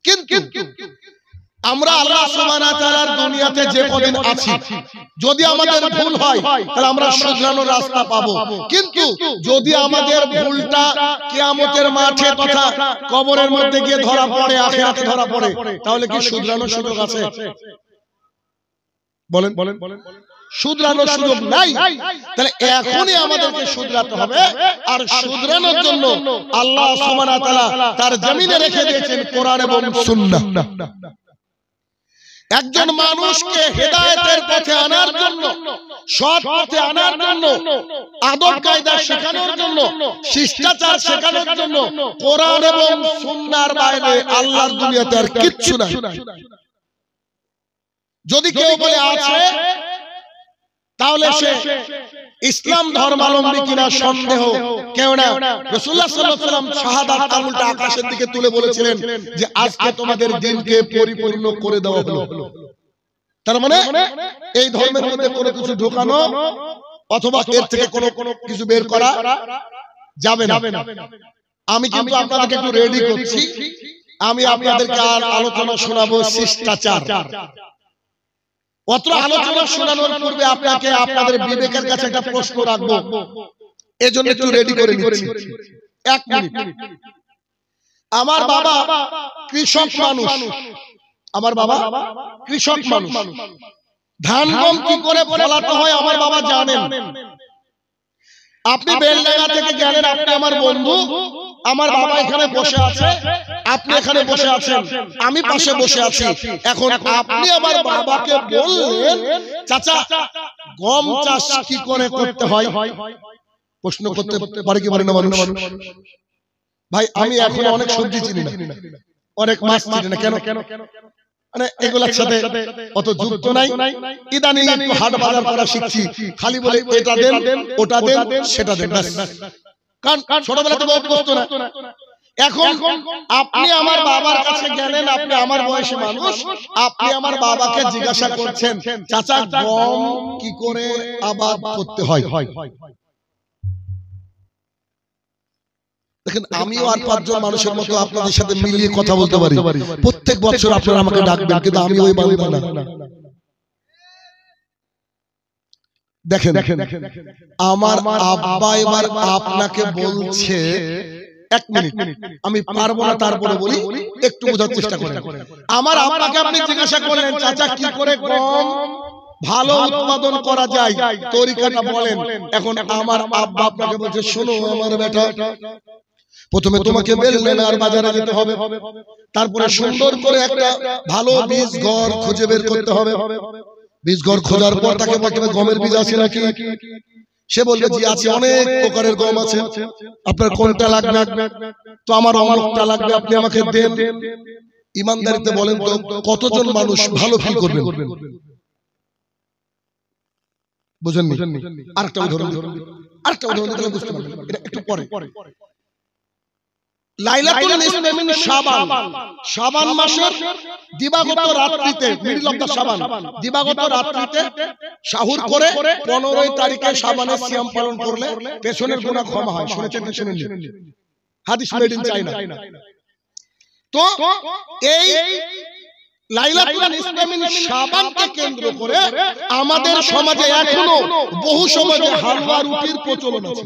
কিন্তু আমরা আল্লাহ সুবহানাহু ওয়া তাআলার দুনিয়াতে যে কদিন আছি, যদি আমাদের ভুল হয় তাহলে আমরা শুধরানোর রাস্তা পাবো। কিন্তু যদি আমাদের ভুলটা কিয়ামতের মাঠে তথা কবরের মধ্যে গিয়ে ধরা পড়ে, আখিরাতে ধরা পড়ে, তাহলে কি শুধরানোর সুযোগ আছে? বলেন, শুধরানোর সুযোগ নাই। তাহলে এখনই আমাদেরকে শুধরাতে হবে। আর শুধরানোর জন্য আল্লাহ সুবহানাহু ওয়া তাআলা তার জমিনে রেখে দিয়েছেন কোরআন এবং সুন্নাহ। একজন মানুষকে হেদায়েতের পথে আনার জন্য, সৎ পথে আনার জন্য, আদব কায়দা শেখানোর জন্য, শিষ্টাচার শেখানোর জন্য কোরআন এবং সুন্নাহর বাইরে আল্লাহর দুনিয়াতে আর কিচ্ছু নাই। যদি কেউ বলে আছে, তাহলে সে ইসলাম ধর্মাবলম্বী কিনা সন্দেহ। কেউ না। রাসূলুল্লাহ সাল্লাল্লাহু আলাইহি ওয়াসাল্লাম শাহাদাত আঙুলটা আকাশের দিকে তুলে বলেছিলেন যে আজকে তোমাদের দ্বীনকে পরিপূর্ণ করে দেওয়া হলো। তার মানে এই ধর্মের মধ্যে কোনো কিছু ঢোকানো অথবা এর থেকে কোনো কিছু বের করা যাবে না। আমি কিন্তু আপনাদেরকে একটু রেডি করছি। আমি আপনাদেরকে আর আলোচনা শোনাবো শিষ্টাচার। অত্র আলোচনা শোনানোর পূর্বে আপনাকে আপনাদের বিবেকের কাছে একটা প্রশ্ন রাখবো, এজন্য একটু রেডি করে নিচ্ছি। 1 মিনিট। আমার বাবা কৃষক মানুষ, আমার বাবা কৃষক মানুষ। ধান গম কি করে ফলাতে হয় আমার বাবা জানেন। আপনি বেলডাঙ্গা থেকে গেলেন, আপনি আমার বন্ধু, আমার বাবা এখানে বসে আছে, আপনি এখানে বসে আছেন, আমি পাশে বসে আছি। এখন আপনি আমার বাবাকে বললেন, চাচা গম চাষ কি করে করতে হয়? প্রশ্ন করতে পারে কি পারে না মানুষ? ভাই আমি এখন অনেক সবজি চিনি না, অনেক মাছ চিনি না। কেন? মানে এগুলোর সাথে অত যুক্ত নাই। ইদানিং একটু হাট বাজার করা শিখছি, খালি বলে এটা দেন, ওটা দেন, সেটা দেন, ব্যাস। কারণ ছোটবেলা তো বহুত করতো না। এখন আপনি আমার বাবার কাছে গেলেন, আপনি আমার বয়সী মানুষ, আপনি আমার বাবাকে জিজ্ঞাসা করছেন, চাচা গম কি করে আবাদ করতে হয়? দেখেন, আমিও আর 5 জন মানুষের মতো আপনাদের সাথে মিলিয়ে কথা বলতে পারি। প্রত্যেক বছর আপনারা আমাকে ডাকবেন, কিন্তু আমি ওই বান্দা না। দেখেন, আমার আব্বা এবার আপনাকে বলছে, 1 মিনিট, আমি পারবো না তারপরে বলি, একটু বোঝার চেষ্টা করেন। আমার আব্বাকে আপনি জিজ্ঞাসা করলেন, চাচা কি করে গম ভালো উৎপাদন করা যায়, তরিকাটা বলেন। এখন আমার আব্বা আপনাকে বলছে, শোনো আমার বেটা, প্রথমে তোমাকে বেলডাঙ্গার বাজারে যেতে হবে, তারপরে সুন্দর করে একটা ভালো বীজ ঘর খুঁজে বের করতে হবে। বীজ ঘর খোঁজার পর তাকে বলতে হবে গমের বীজ আছে নাকি। সে বলবে জি আছে, অনেক প্রকারের গম আছে, আপনার কোনটা লাগবে? তো আমার অমুকটা লাগবে, আপনি আমাকে দেন। ইমানদারিতে বলেন তো কতজন মানুষ ভালো ফিল করবেন? বুঝেননি? আরেকটা উদাহরণ দিলে বুঝতে পারবেন। এটা একটু পরে। লাইলাতুল নিসফ মিন শাবান, শাবান মাসের দিবাগত রাত্রিতে, মিডল অফ দা শাবান, দিবাগত রাত্রিতে সাহুর করে 15 তারিখে শাবানের সিয়াম পালন করলে পেছনের গুনাহ ক্ষমা হয়। শুনেছেন কি শুনেননি? হাদিস মেড ইন চায়না। তো এই লাইলাতুল নিসফ মিন শাবানকে কেন্দ্র করে আমাদের সমাজে এখনো বহু সমাজে হালুয়া রুটির প্রচলন আছে।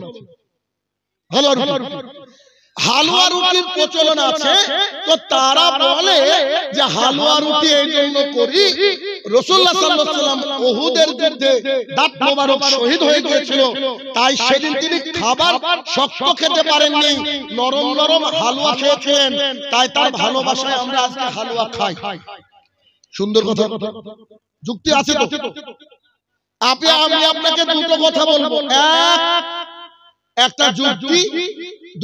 হালুয়া রুটির প্রচলন আছে। তো তারা বলে যে হালুয়া রুটি এই জন্য করি, রাসূলুল্লাহ সাল্লাল্লাহু আলাইহি ওয়াসাল্লাম উহুদের যুদ্ধে দাঁত মোবারক শহীদ হয়ে গিয়েছিল, তাই সেদিন তিনি খাবার শক্ত খেতে পারেননি, নরম নরম হালুয়া খেয়েছিলেন, তাই তার ভালোবাসায় আমরা আজকে হালুয়া খাই। সুন্দর কথা, যুক্তি আছে তো? আমি আপনাকে দুটো কথা বলবো, একটা যুক্তি,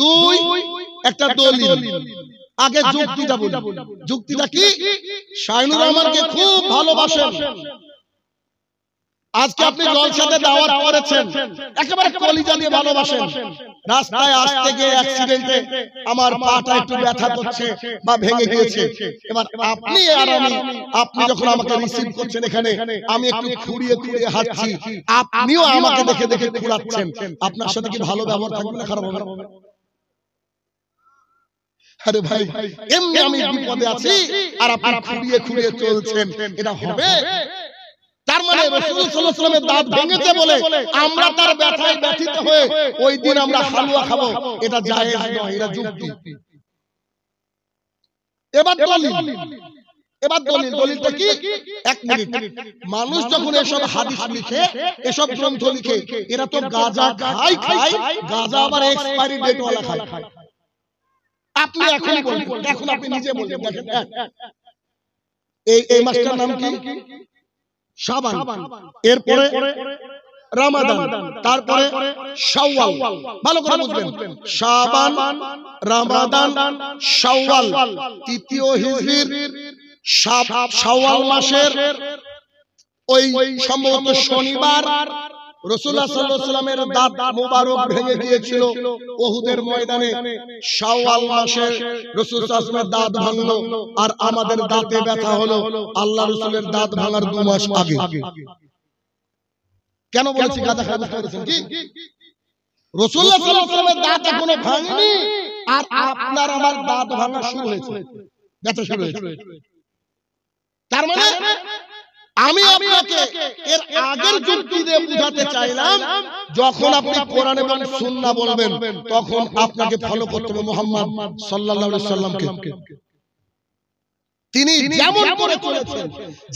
2 একটা দলিল। আগে যুক্তিটা বলি। যুক্তিটা কি? শাইনুর রহমানকে খুব ভালোবাসেন, আজকে আপনি জলসাতে দাওয়াত করেছেন, একেবারে কলিজা দিয়ে ভালোবাসেন। রাস্তায় আসতে গিয়ে অ্যাক্সিডেন্টে আমার পাটা একটু ব্যথা করছে বা ভেঙে গিয়েছে। এবার আপনি আর আমি, আপনি যখন আমাকে রিসিভ করছেন এখানে, আমি একটু খুঁড়িয়ে খুঁড়িয়ে হাঁটছি, আপনিও আমাকে দেখে দেখে খুঁড়াচ্ছেন। আপনার সাথে কি ভালো ব্যবহার থাকবে না খারাপ হবে? আরে ভাই এমনি আমি বিপদে আছি আর আপনি খুঁড়িয়ে খুঁড়িয়ে চলছেন, এটা হবে? তার মানে রাসূল সাল্লাল্লাহু আলাইহি ওয়াসাল্লামের দাঁত ভেঙেছে বলে আমরা তার ব্যথায় ব্যথিত হয়ে ওই দিন আমরা হালুয়া খাবো, এটা জায়েজ নয়, এটা যুক্তি। এবার দলিলটা কি? এক মিনিট। মানুষ যখন এসব হাদিস লিখে, এসব গ্রন্থ লিখে, এরা তো গাঁজা খায়, গাঁজা আবার এক্সপায়ারি ডেট ওয়ালা খায়। আপনি এখন বলবেন, এখন আপনি নিজে বলবেন, দেখেন এই মাসটার নাম কি? শাবান, এরপরে রমাদান, তারপরে শাওয়াল। ভালো করে বুঝবেন, শাবান, রমাদান, শাওয়াল। তৃতীয় হিজরির শাওয়াল মাসের ওই সম্ভবত শনিবার রাসূলুল্লাহ সাল্লাল্লাহু আলাইহি ওয়াসাল্লামের দাঁত মোবারক ভেঙে গিয়েছিল উহুদের ময়দানে। শাওয়াল মাসে রাসূল সাল্লাল্লাহু আলাইহি ওয়াসাল্লামের দাঁত ভাঙলো, আর আমাদের দাঁতে ব্যথা হলো আল্লাহ রাসূলের দাঁত ভাঙার 2 মাস আগে। কেন বলেছি গাঁজা খাওয়া করেছেন কি? রাসূলুল্লাহ সাল্লাল্লাহু আলাইহি ওয়াসাল্লামের দাঁত এখনো ভাঙেনি, আর আপনার আমার দাঁত ভাঙা শুরু হয়েছে, ব্যথা শুরু হয়েছে। তার মানে আমি আপনাকে এর আগের যুক্তি দিয়ে বুঝাতে চাইলাম, যখন আপনি কোরআন এবং সুন্নাহ বলবেন তখন আপনাকে ফলো করতে হবে মুহাম্মদ সাল্লাল্লাহু আলাইহি সাল্লামকে। তিনি যেমন করে চলেছেন,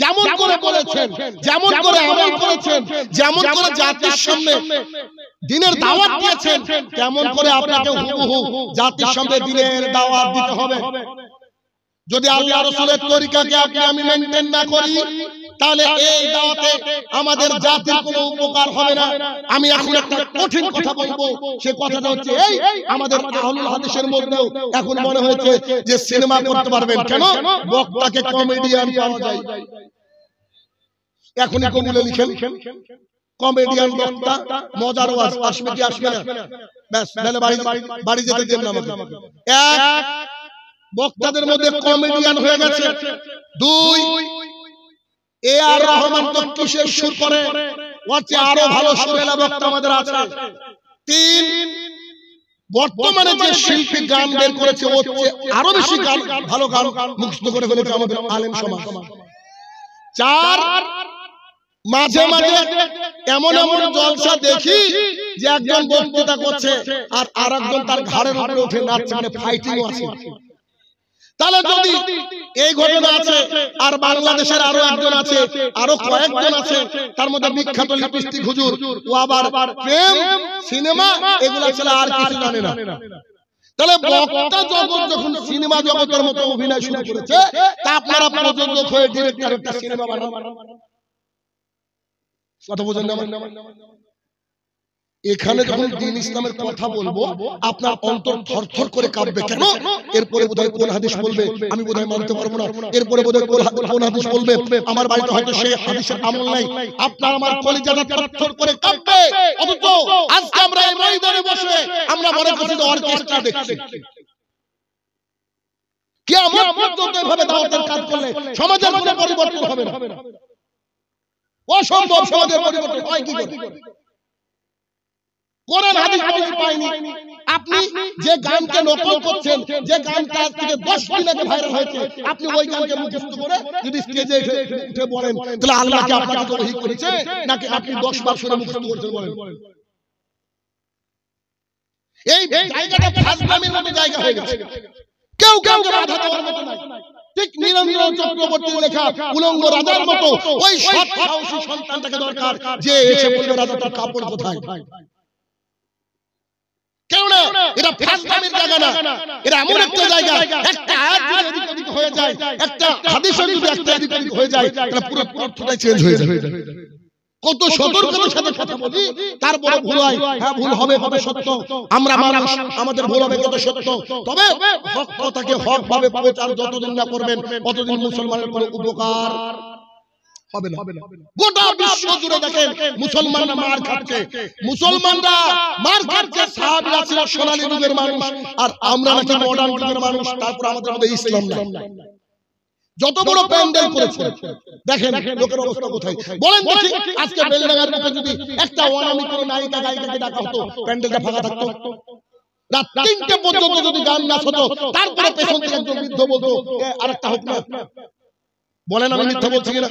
যেমন করে বলেছেন, যেমন করে আমল করেছেন, যেমন করে জাতির সামনে দ্বীনের দাওয়াত দিয়েছেন, তেমন করে আপনাকে হুবহু জাতির সামনে দ্বীনের দাওয়াত দিতে হবে। যদি আল্লাহ রাসূলের তরিকাকে আপনি আমি মেইনটেইন না করি, তাহলে এই দাওয়াতে আমাদের জাতির কোনো উপকার হবে না। আমি এখন একটা কঠিন কথা বলবো, সে কথাটা হচ্ছে এই, আমাদের আহলুল হাদিসের মধ্যেও এখন মনে হয়েছে যে সিনেমা করতে পারবেন। কেন? বক্তাকে কমেডিয়ান পাওয়া যায়। এখনই কবুলে লিখেন, কমেডিয়ান বক্তা, মজার ওয়াজ আসবে কি আসবে না? ব্যাস, নালে বাড়ি যেতে দেন না আমাকে। এক, বক্তাদের মধ্যে কমেডিয়ান হয়ে গেছে। 2, এআর রহমান তো কিসের সুর করে, ওর চেয়ে আরো ভালো সুরেলা বক্তা আমাদের আছে। 3, বর্তমানে যে শিল্পী গান বের করেছে ওর চেয়ে আরো বেশি গান, ভালো গান মুখস্থ করে ফেলেছে আমাদের আলেম সমাজ। 4, মাঝে মাঝে এমন এমন জলসা দেখি যে একজন বক্তৃতা করছে আর আরেকজন তার ঘাড়ের উপরে উঠে নাচছে, মানে ফাইটিং আছে। তাহলে যদি এই ঘটনা আছে, আর বাংলাদেশের আরো একজন আছে, আরো কয়েকজন আছে, তার মধ্যে বিখ্যাত লিপস্টিক হুজুর, ও আবার প্রেম, সিনেমা এগুলা ছাড়া আর কিছু জানে না। তাহলে বক্তা জগৎ যখন সিনেমা জগতের মতো অভিনয় শুরু করেছে, তা আপনারা প্রযোজক হয়ে ডিরেক্টর একটা সিনেমা বানান। কথা বোঝেন না? এখানে যখন দ্বীন ইসলামের কথা বলবো আপনার অন্তর থরথর করে কাঁপবে। কেন? এরপরে বোধহয় কোন হাদিস বলবে আমি বোধহয় মানতে পারবো না, এরপরে বোধহয় কোন হাদিস বলবে আমার বাড়িতে হয়তো সেই হাদিসের আমল নাই। আপনার আমার কলিজাটা থরথর করে কাঁপবে। অথচ আজকে আমরা এই ময়দানে বসে আমরা মনে করছি যে অর্কেস্ট্রা দেখছি। কিয়ামত পর্যন্ত এভাবে দাওয়াতের কাজ করলে সমাজের কোনো পরিবর্তন হবে না। অসম্ভব সমাজের পরিবর্তন হয় কি করে? কোরআন হাদিস বলে পাইনি। আপনি যে গানকে নকল করছেন, যে গানটা আজ থেকে 10 দিন আগে ভাইরাল হয়েছে, আপনি ওই গানকে মুখস্থ করে যদি স্টেজে উঠে বলেন, তাহলে আল্লাহ কি আপনাকে ওহী করেছে নাকি আপনি 10 বার শুনে মুখস্থ করেছেন? বলেন। এই জায়গাটা ফাজলামির মতো জায়গা হয়ে গেছে। কেউ কাউকে বাধা দেওয়ার মতো নাই। ঠিক নিরঞ্জন চক্রবর্তীর লেখা উলঙ্গ রাজার মতো ওই সৎ সাহসী সন্তানটাকে দরকার, যে এসে বলবে রাজা তার কাপড় কোথায়। কেন না? এটা ফাজলামির জায়গা না, এটা এমন একটা জায়গা, একটা আয়াত যদি এদিক ওদিক হয়ে যায়, একটা হাদিস যদি একটা এদিক ওদিক হয়ে যায়, তাহলে পুরো অর্থটাই চেঞ্জ হয়ে যাবে। কত সতর্কতার সাথে কথা বলি, তারপরে ভুল হয়। হ্যাঁ, ভুল হবে, কত সত্য, আমরা মানুষ, আমাদের ভুল হবে, কত সত্য। তবে হক কথাকে হক ভাবে প্রচার যতদিন না করবেন ততদিন মুসলমানের কোনো উপকার হবে না। গোটা বিশ্ব জুড়ে দেখেন মুসলমানরা মার খাচ্ছে, মুসলমানরা মার খাচ্ছে। সাহাবীরা ছিল সোনালী যুগের মানুষ, আর আমরা নাকি মডার্ন যুগের মানুষ। তারপর আমাদের মধ্যে ইসলাম নাই। যত বড় প্যান্ডেল করেছে দেখেন লোকের অবস্থা কোথায় বলেন দেখি। আজকে বেলডাঙ্গার মধ্যে যদি একটা অনামী কোনো নায়িকা গায়িকাকে ডাকা হতো, প্যান্ডেলটা ফাঁকা থাকতো? রাত 3টে পর্যন্ত যদি গান নাচ হতো, তারপরে পেছন থেকে একজন বৃদ্ধ বলতো আরেকটা হোক না। বলেন আমি মিথ্যা বলছি কিনা?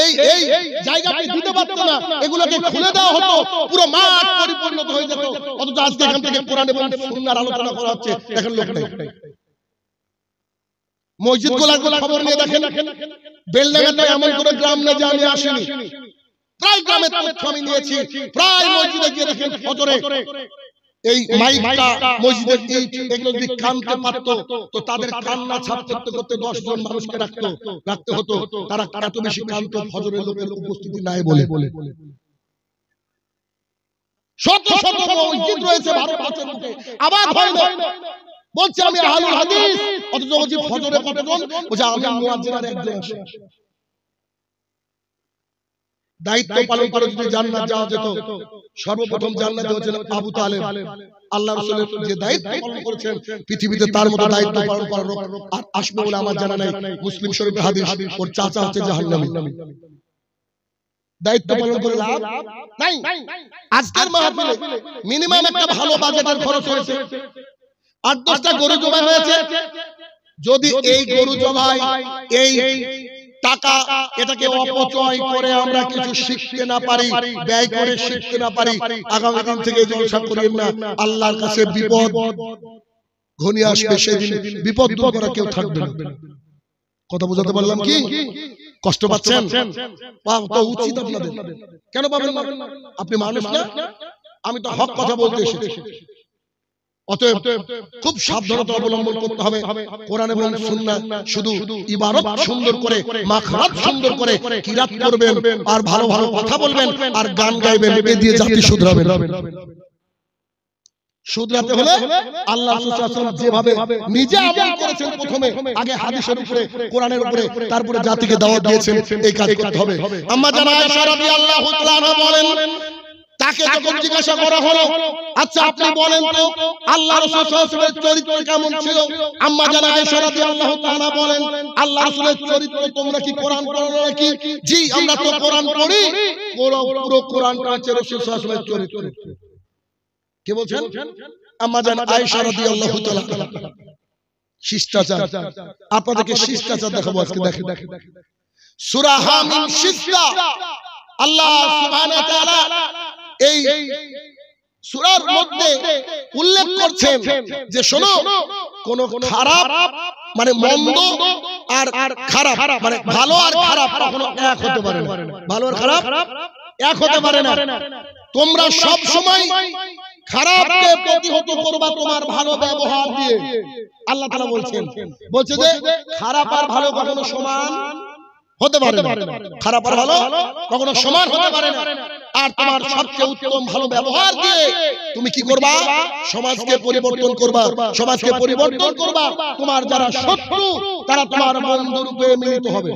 এই জায়গাটি দিতে পারতো না, এগুলোকে খুলে দেওয়া হতো, পুরো মাঠ পরিপূর্ণ হয়ে যেত। অথচ আজকে এখান থেকে কোরআন এবং সুন্নাহর আলোচনা করা হচ্ছে, দেখেন লোক নেই। মসজিদগুলোর খবর নিয়ে দেখেন, বেলডাঙ্গাতে এমন কোনো গ্রাম না যে আমি আসিনি, প্রায় গ্রামের তথ্য আমি নিয়েছি। প্রায় মসজিদে গিয়ে দেখেন ফজরে এই মাইকটা মসজিদের এগুলো যদি কানতে পারতো, তো তাদের কান্না ছাপ করতে করতে 10 জন মানুষকে রাখতে হতো। তারা এত বেশি কান্ত ফজরের লোকের উপস্থিতি নাই বলে। শত শত মসজিদ রয়েছে ভারতবর্ষের মধ্যে, আবার হয় না। বলছে আমি আহলুল হাদিস, অথচ বলছি ফজরে কতজন? বলছে আমি মুয়াজ্জিনের একজন আসে। দায়িত্ব পালন করে যদি জান্নাত যাওয়া যেত, সর্বপ্রথম জান্নাতে হচ্ছেন আবু তালেব। আল্লাহ রাসূলের যে দায়িত্ব পালন করেছেন পৃথিবীতে, তার মতো দায়িত্ব পালন করার আর আসবে বলে আমার জানা নাই। মুসলিম শরীফের হাদিস, ওর চাচা হচ্ছে জাহান্নামী। দায়িত্ব পালন করে লাভ নাই। আজকের মাহফিলে মিনিমাম একটা ভালো বাজেটের খরচ হয়েছে, 8-10টা গরু জবাই হয়েছে। যদি এই গরু জবাই এই টাকা এটাকে অপচয় করে আমরা কিছু শিখতে না পারি, ব্যয় করে শিখতে না পারি, আগামী দিন থেকে জলসা করিয়েন না, আল্লাহর কাছে বিপদ ঘনিয়ে আসবে। সেদিন বিপদ দূর করা কেউ থাকবে না। কথা বোঝাতে পারলাম কি? কষ্ট পাচ্ছেন? তো উচিত আপনাদের। কেন পাবেন না? আপনি মানুষ না? আমি তো হক কথা বলতে এসেছি। অতএব খুব সাবধানতা অবলম্বন করতে হবে। কোরআন এবং সুন্নাহ শুধু ইবারত সুন্দর করে, মাখরাত সুন্দর করে কিরাত করবেন, আর ভালো ভালো কথা বলবেন, আর গান গাইবেন, এ দিয়ে জাতি শুধরাবেন। শুধরাতে হলে আল্লাহ রাসূল সাল্লাল্লাহু আলাইহি ওয়াসাল্লাম যেভাবে নিজে আমল করেছেন, প্রথমে আগে হাদিসের উপরে, কোরআনের উপরে, তারপরে জাতিকে দাওয়াত দিয়েছেন, এই কাজ করতে হবে। আম্মা জানা আয়েশা রাদিয়াল্লাহু তাআলা আনহা বলেন, তাকে যখন জিজ্ঞাসা করা হলো, আচ্ছা আপনি বলেন তো আল্লাহ রাসূল সাল্লাল্লাহু আলাইহি ওয়াসাল্লামের চরিত্র কেমন ছিল? আম্মা জানা আয়েশা রাদিয়াল্লাহু তাআলা বলেন, আল্লাহ রাসূলের চরিত্র তোমরা কি কোরআন পড়ো নাকি? জি, আমরা তো কোরআন পড়ি। পুরো কোরআনটা হচ্ছে রাসূল সাল্লাল্লাহু আলাইহি ওয়াসাল্লামের চরিত্র। কি বলছেন? আম্মা জানা আয়েশা রাদিয়াল্লাহু তাআলা। শিষ্টাচার, আপনাদেরকে শিষ্টাচার দেখাবো আজকে। দেখেন সূরা হামিম শিষ্টা, আল্লাহ সুবহানাহু ওয়া তাআলা এই সূরার মধ্যে উল্লেখ করছেন যে শোনো, কোন খারাপ মানে মন্দ আর খারাপ মানে ভালো আর খারাপ কখনো এক হতে পারে না। ভালো আর খারাপ এক হতে পারে না। তোমরা সব সময় খারাপকে প্রতিহত করবা তোমার ভালো ব্যবহার দিয়ে। আল্লাহ তাআলা বলছেন, বলছে যে খারাপ আর ভালো কখনো সমান হতে পারে না। খারাপ আর ভালো কখনো সমান হতে পারে না। আর তোমার সবচেয়ে উত্তম ভালো ব্যবহার দিয়ে তুমি কি করবা? সমাজকে পরিবর্তন করবা। সমাজকে পরিবর্তন করবা। তোমার যারা শত্রু তারা তোমার বন্ধু রূপে মিলিত হবে।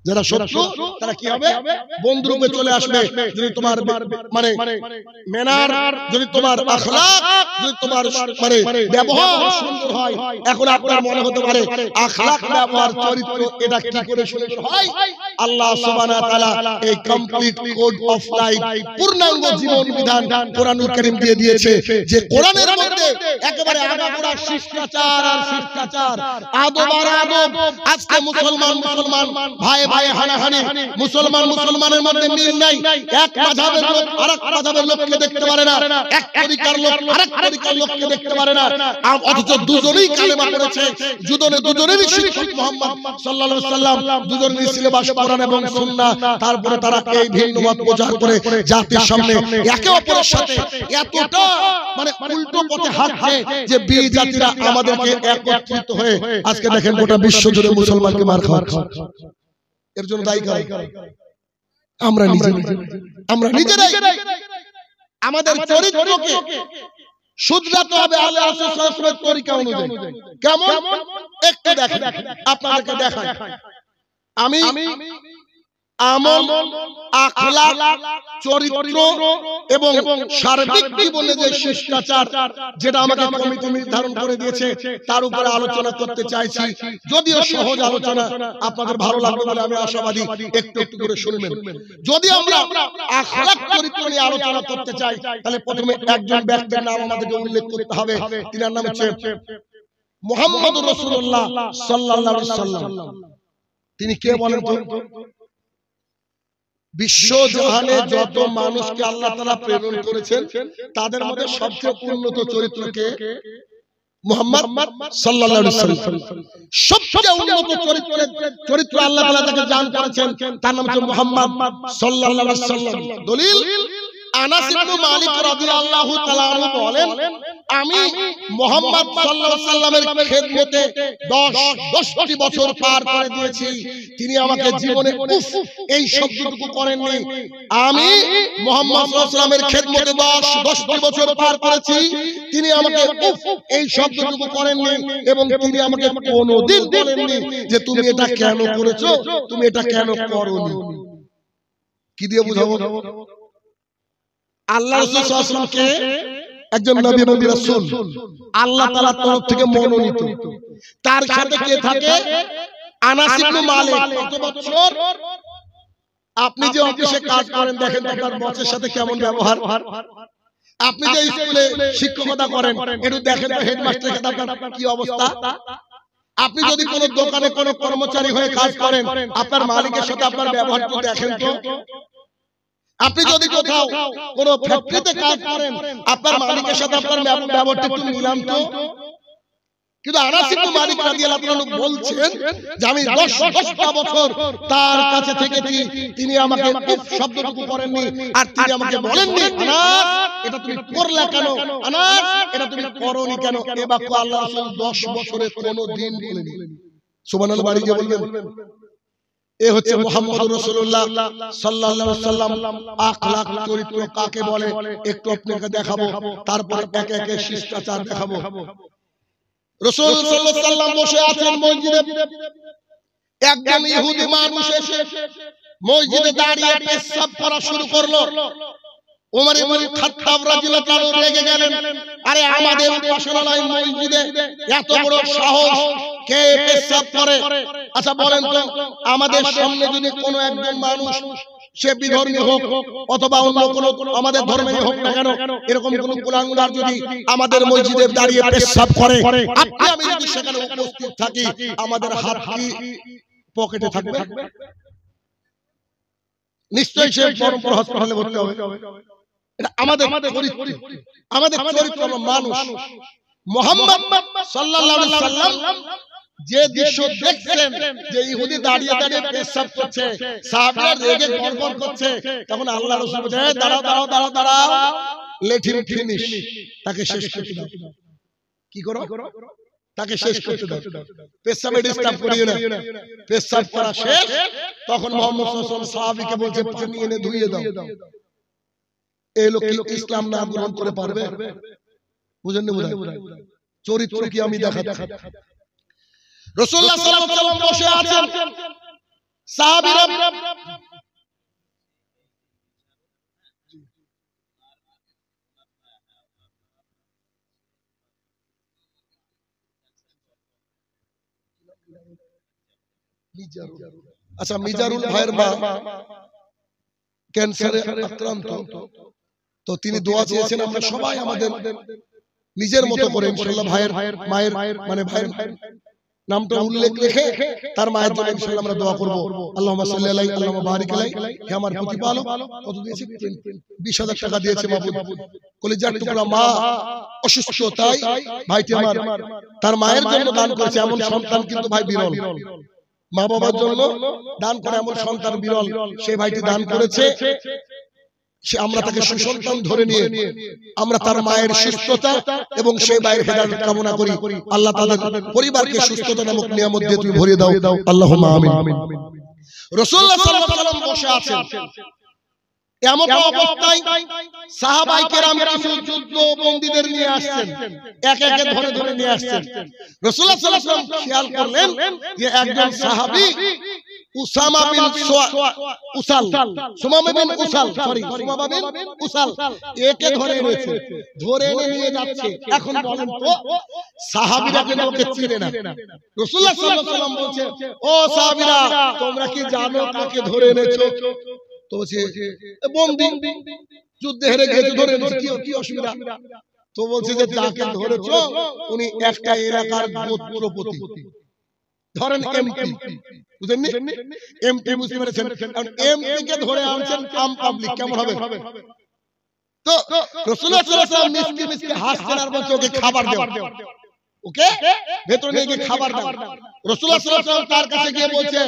যারা শত্রু তারা কি হবে? বন্ধু রূপে চলে আসবে। যদি তোমার মানে ম্যানার, যদি তোমার আখলাক, যদি তোমার মানে ব্যবহার সুন্দর হয়। এখন আপনার মনে হতে পারে আখলাক, ব্যবহার, চরিত্র এটা কি করে শুনতে হয়? আল্লাহ সুবহানাহু ওয়া তাআলা এই কমপ্লিট কোড অফ লাইফ, পূর্ণাঙ্গ জীবন বিধান কোরআনুল কারীম দিয়ে দিয়েছে। যে কোরআনের মধ্যে একেবারে আগাগোড়া শিষ্টাচার আর শিষ্টাচার, আদব আর আদব। আজকে মুসলমান ভাই ভাই হানাহানি, মুসলমানের মধ্যে মিল নাই। এক মাযহাবের লোক আরেক মাযহাবের লোককে দেখতে পারে না, এক তরিকার লোক আরেক তরিকার লোককে দেখতে পারে না। অথচ দুজনেই কালেমা পড়েছে, দুজনেরই শিক্ষক মুহাম্মদ সাল্লাল্লাহু আলাইহি ওয়াসাল্লাম, দুজনেরই সিলেবাস কোরআন এবং সুন্নাহ। তারপরে তারা এই ভিন্ন মত প্রচার করে জাতির সামনে একে অপরের সাথে এতটা মানে উল্টো পথে হাঁটছে যে বীর জাতিরা আমাদেরকে একত্রিত হয়ে আজকে দেখেন গোটা বিশ্ব জুড়ে মুসলমানকে মার খাওয়া। এর জন্য দায়ী কারা? আমরা নিজেরাই। আমাদের চরিত্রকে শুধরাতে হবে আল্লাহ রাসূল সাল্লাল্লাহু আলাইহি ওয়াসাল্লামের তরিকা অনুযায়ী। কেমন? একটু দেখেন, আপনাদেরকে দেখাই। আমি আমল, আখলাক, চরিত্র এবং সার্বিক জীবনে যে শিষ্টাচার যেটা আমাকে কমিটি নির্ধারণ করে দিয়েছে তার উপরে আলোচনা করতে চাইছি। যদিও সহজ আলোচনা, আপনাদের ভালো লাগবে বলে আমি আশাবাদী। একটু একটু করে শুনবেন। যদি আমরা আখলাক চরিত্র নিয়ে আলোচনা করতে চাই তাহলে প্রথমে একজন ব্যক্তির নাম আমাদেরকে উল্লেখ করতে হবে। তিনার নাম হচ্ছে মুহাম্মদুর রাসূলুল্লাহ সাল্লাল্লাহু আলাইহি ওয়াসাল্লাম। তিনি কে বলেন তো? বিশ্ব জাহানে যত মানুষকে আল্লাহ তাআলা প্রেরণ করেছেন তাদের মধ্যে সবচেয়ে উন্নত চরিত্র কে? মুহাম্মদ সাল্লাল্লাহু আলাইহি ওয়াসাল্লাম। সবচেয়ে উন্নত চরিত্র আল্লাহ তাআলা তাকে দান করেছেন, তার নাম হচ্ছে মুহাম্মদ সাল্লাল্লাহু আলাইহি ওয়াসাল্লাম। দলিল আনাস ইবনে মালিক রাদিয়াল্লাহু তাআলা আনহু বলেন, আমি মুহাম্মদ সাল্লাল্লাহু আলাইহি ওয়াসাল্লামের খেদমতে 10টি বছর পার করে দিয়েছি। তিনি আমাকে জীবনে উফ এই শব্দটুকু করেননি। আমি মুহাম্মদ সাল্লাল্লাহু আলাইহি ওয়াসাল্লামের খেদমতে 10টি বছর পার করেছি। তিনি আমাকে উফ এই শব্দটুকু করেননি এবং তিনি আমাকে কোনোদিন বলেননি যে তুমি এটা কেন করেছো, তুমি এটা কেন করোনি। কি দিয়ে বুঝাবো? আল্লাহ রাসূল সাল্লাল্লাহু আলাইহি ওয়াসাল্লামকে একজন নবী এবং রাসূল, আল্লাহ তাআলার তরফ থেকে মনোনীত। তার সাথে কে থাকে? আনাস ইবনে মালিক। কত বছর? আপনি যে অফিসে কাজ করেন দেখেন আপনার বসের সাথে কেমন ব্যবহার। আপনি যে স্কুলে শিক্ষকতা করেন একটু দেখেন তো হেডমাস্টারের সাথে আপনার কি অবস্থা। আপনি যদি কোনো দোকানে কোনো কর্মচারী হয়ে কাজ করেন আপনার মালিকের সাথে আপনার ব্যবহার তো দেখেন তো। আপনি যদি কোথাও কোনো ফ্যাক্টরিতে কাজ করেন আপনার মালিকের সাথে আপনার ব্যবহারটা একটু মিলান তো। কিন্তু আনাস ইবনে মালিক রাদিয়াল্লাহু আনহু বলছেন যে আমি 10টা বছর তার কাছে থেকেছি, তিনি আমাকে উফ শব্দটুকু করেননি আর তিনি আমাকে বলেননি আনাস এটা তুমি করলা কেন, আনাস এটা তুমি করোনি কেন। এ বাক্য আল্লাহ রাসূল 10 বছরে কোনো দিন বলেননি। সুবহানাল্লাহ বাড়ি গিয়ে বলবেন। এ হচ্ছে মুহাম্মদুর রাসূলুল্লাহ সাল্লাল্লাহু আলাইহি ওয়াসাল্লাম। আখলাক চরিত্র কাকে বলে একটু আপনাকে দেখাবো, তারপর একে একে শিষ্টাচার দেখাবো। রাসূল সাল্লাল্লাহু আলাইহি ওয়াসাল্লাম বসে আছেন মসজিদে। একজন ইহুদি মানুষ এসে মসজিদে দাঁড়িয়ে পেশাব করা শুরু করলো। ওমর ইবনে খাত্তাব রাদিয়াল্লাহু আনহু রেগে গেলেন, আরে আমাদের উপাসনালয় মসজিদে এত বড় সাহস, কে পেশাব করে? আচ্ছা বলেন তো, আমাদের সামনে যদি কোনো একজন মানুষ সে বিধর্মী হোক অথবা অন্য কোনো আমাদের ধর্মেরই হোক না কেন, এরকম কোন কুলাঙ্গার যদি আমাদের মসজিদে দাঁড়িয়ে পেশাব করে, আপনি আমি যদি সেখানে উপস্থিত থাকি আমাদের হাত কি পকেটে থাকবে? নিশ্চয়ই সে পরম্পরা হাসপাতালে ভর্তি হবে। এটা আমাদের চরিত্র, আমাদের চরিত্র মানুষ। মুহাম্মদ সাল্লাল্লাহু আলাইহি ওয়াসাল্লাম যে দৃশ্য দেখছেন যে ইহুদি দাঁড়িয়ে দাঁড়িয়ে পেশাব করছে, সাহাবীরা রেগে গড়গড় করছে, তখন আল্লাহ রাসূল বলেন দাঁড়াও দাঁড়াও দাঁড়াও দাঁড়াও, লেট হিম ফিনিশ, তাকে শেষ করতে দাও। কি করো? তাকে শেষ করতে দাও। পেশাবে ডিস্টার্ব করিও না। পেশাব করা শেষ, তখন মুহাম্মদ সাল্লাল্লাহু আলাইহি ওয়াসাল্লাম সাহাবীকে বলছে পানি এনে ধুইয়ে দাও। এই লোক কি ইসলাম না গ্রহণ করে পারবে? বুঝেন না? বুঝাই চরিত্র কি আমি দেখাচ্ছি। রাসূলুল্লাহ সাল্লাল্লাহু আলাইহি ওয়াসাল্লাম বসে আছেন, সাহাবীরা আচ্ছা মিজারুল ভাইয়ের মা ক্যান্সারে আক্রান্ত, তো তিনি দোয়া চেয়েছেন আমরা সবাই আমাদের নিজের মতো করে ইনশাআল্লাহ ভাইয়ের মায়ের মানে ভাইয়ের নামটা উল্লেখ রেখে তার মায়ের জন্য ইনশাআল্লাহ আমরা দোয়া করব। আল্লাহুম্মা সাল্লি আলাইহি আল্লাহুম্মা বারিক আলাইহি। হে আমার প্রতিপালক, কত দিয়েছে? 20,000 টাকা দিয়েছে মাবুদ। কলিজার টুকরা মা অসুস্থ, তাই ভাইটি আমার তার মায়ের জন্য দান করেছে। এমন সন্তান কিন্তু ভাই বিরল, মা বাবার জন্য দান করে এমন সন্তান বিরল। সেই ভাইটি দান করেছে, সে আমরা তাকে সুসন্তান ধরে নিয়ে আমরা তার মায়ের সুস্থতা এবং সেই মায়ের হেদায়েত কামনা করি। আল্লাহ তাদের পরিবারকে সুস্থতা নামক নিয়ামত দিয়ে তুমি ভরিয়ে দাও, আল্লাহুম্মা আমিন। রাসূলুল্লাহ সাল্লাল্লাহু আলাইহি ওয়াসাল্লাম বসে আছেন, এমন অবস্থায় সাহাবায়ে কেরাম কিছু যুদ্ধ বন্দীদের নিয়ে আসছেন, এক একে ধরে ধরে নিয়ে আসছেন। রাসূলুল্লাহ সাল্লাল্লাহু আলাইহি ওয়াসাল্লাম খেয়াল করলেন যে একজন সাহাবী উসামা বিন উসাল, সুমামা বিন উসাল, সরি সুমামা বিন উসাল, একে ধরে এনেছে, ধরে এনে নিয়ে যাচ্ছে। এখন বলেন তো সাহাবীরা কেন ওকে চিনে না? রাসূলুল্লাহ সাল্লাল্লাহু আলাইহি ওয়াসাল্লাম বলছে, ও সাহাবীরা তোমরা কি জানো কাকে ধরে এনেছো? তো বলছে বন্দী, যুদ্ধে হেরে গেছে, ধরে এনেছে, কি অসুবিধা? তো বলছে যে যাকে ধরেছো উনি একটা এলাকার গোত্রপতি, ধরেন এমপি, বুঝেননি? এমপি বুঝতে পেরেছেন? কারণ এমপি কে ধরে আনছেন আম পাবলিক, কেমন হবে? তো রাসূলুল্লাহ সাল্লাল্লাহু আলাইহি ওয়াসাল্লাম মিসকি হাসছেন আর বলছে ওকে খাবার দাও, ওকে ভেতরে নিয়ে গিয়ে খাবার দাও। রাসূলুল্লাহ সাল্লাল্লাহু আলাইহি ওয়াসাল্লাম তার কাছে গিয়ে বলছে,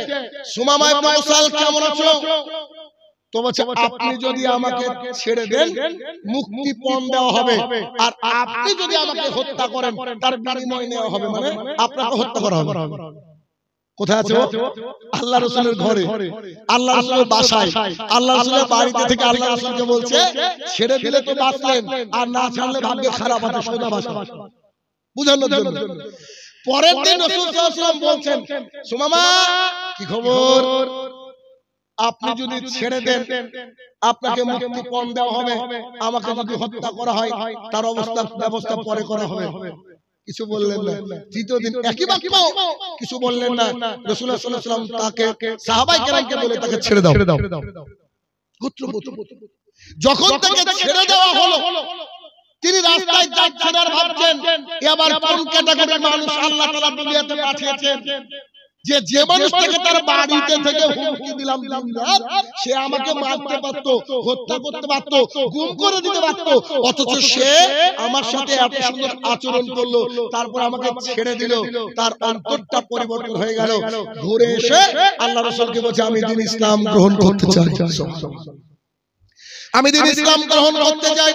সুমামা ইবনে উসাল কেমন আছো? তো বলছে আপনি যদি আমাকে ছেড়ে দেন মুক্তিপণ দেওয়া হবে, আর আপনি যদি আমাকে হত্যা করেন তার বিনিময় নেওয়া হবে, মানে আপনাকে হত্যা করা হবে। কোথায় আছে? আল্লাহ রাসূলের ঘরে, আল্লাহ রাসূলের বাসায়, আল্লাহ রাসূলের বাড়িতে থেকে আল্লাহ রাসূলকে বলছে ছেড়ে দিলে তো বাঁচলেন, আর না ছাড়লে ভাগ্য খারাপ আছে, সোজা ভাষা বুঝানোর জন্য। পরের দিন রাসূল সাল্লাল্লাহু আলাইহি ওয়াসাল্লাম বলছেন, সুমামা কি খবর? আপনি যদি ছেড়ে দেন আপনাকে মুক্তিপণ দেওয়া হবে, আমাকে যদি হত্যা করা হয় তার ব্যবস্থা পরে করা হবে। কিছু বললেন না। তৃতীয় দিন একই বাক্য, কিছু বললেন না। রাসূলুল্লাহ সাল্লাল্লাহু আলাইহি ওয়াসাল্লাম তাকে সাহাবায়ে কেরামকে বলে তাকে ছেড়ে দাও। যখন তাকে ছেড়ে দেওয়া হলো, তিনি রাস্তায় যাচ্ছেন আর ভাবছেন এবার কোন ক্যাটাগরির মানুষ আল্লাহ তাআলা দুনিয়াতে পাঠিয়েছেন, যে মানুষটাকে তার বাড়িতে থেকে হুমকি দিলাম সে আমাকে মারতে পারতো, হত্যা করতে পারতো, গুম করে দিতে পারতো, অথচ সে আমার সাথে এত সুন্দর আচরণ করলো, তারপর আমাকে ছেড়ে দিল। তার অন্তরটা পরিবর্তন হয়ে গেল। ঘুরে এসে আল্লাহ রাসূলকে বলছে আমি দ্বীন ইসলাম গ্রহণ করতে চাই, আমি দ্বীন ইসলাম গ্রহণ করতে চাই।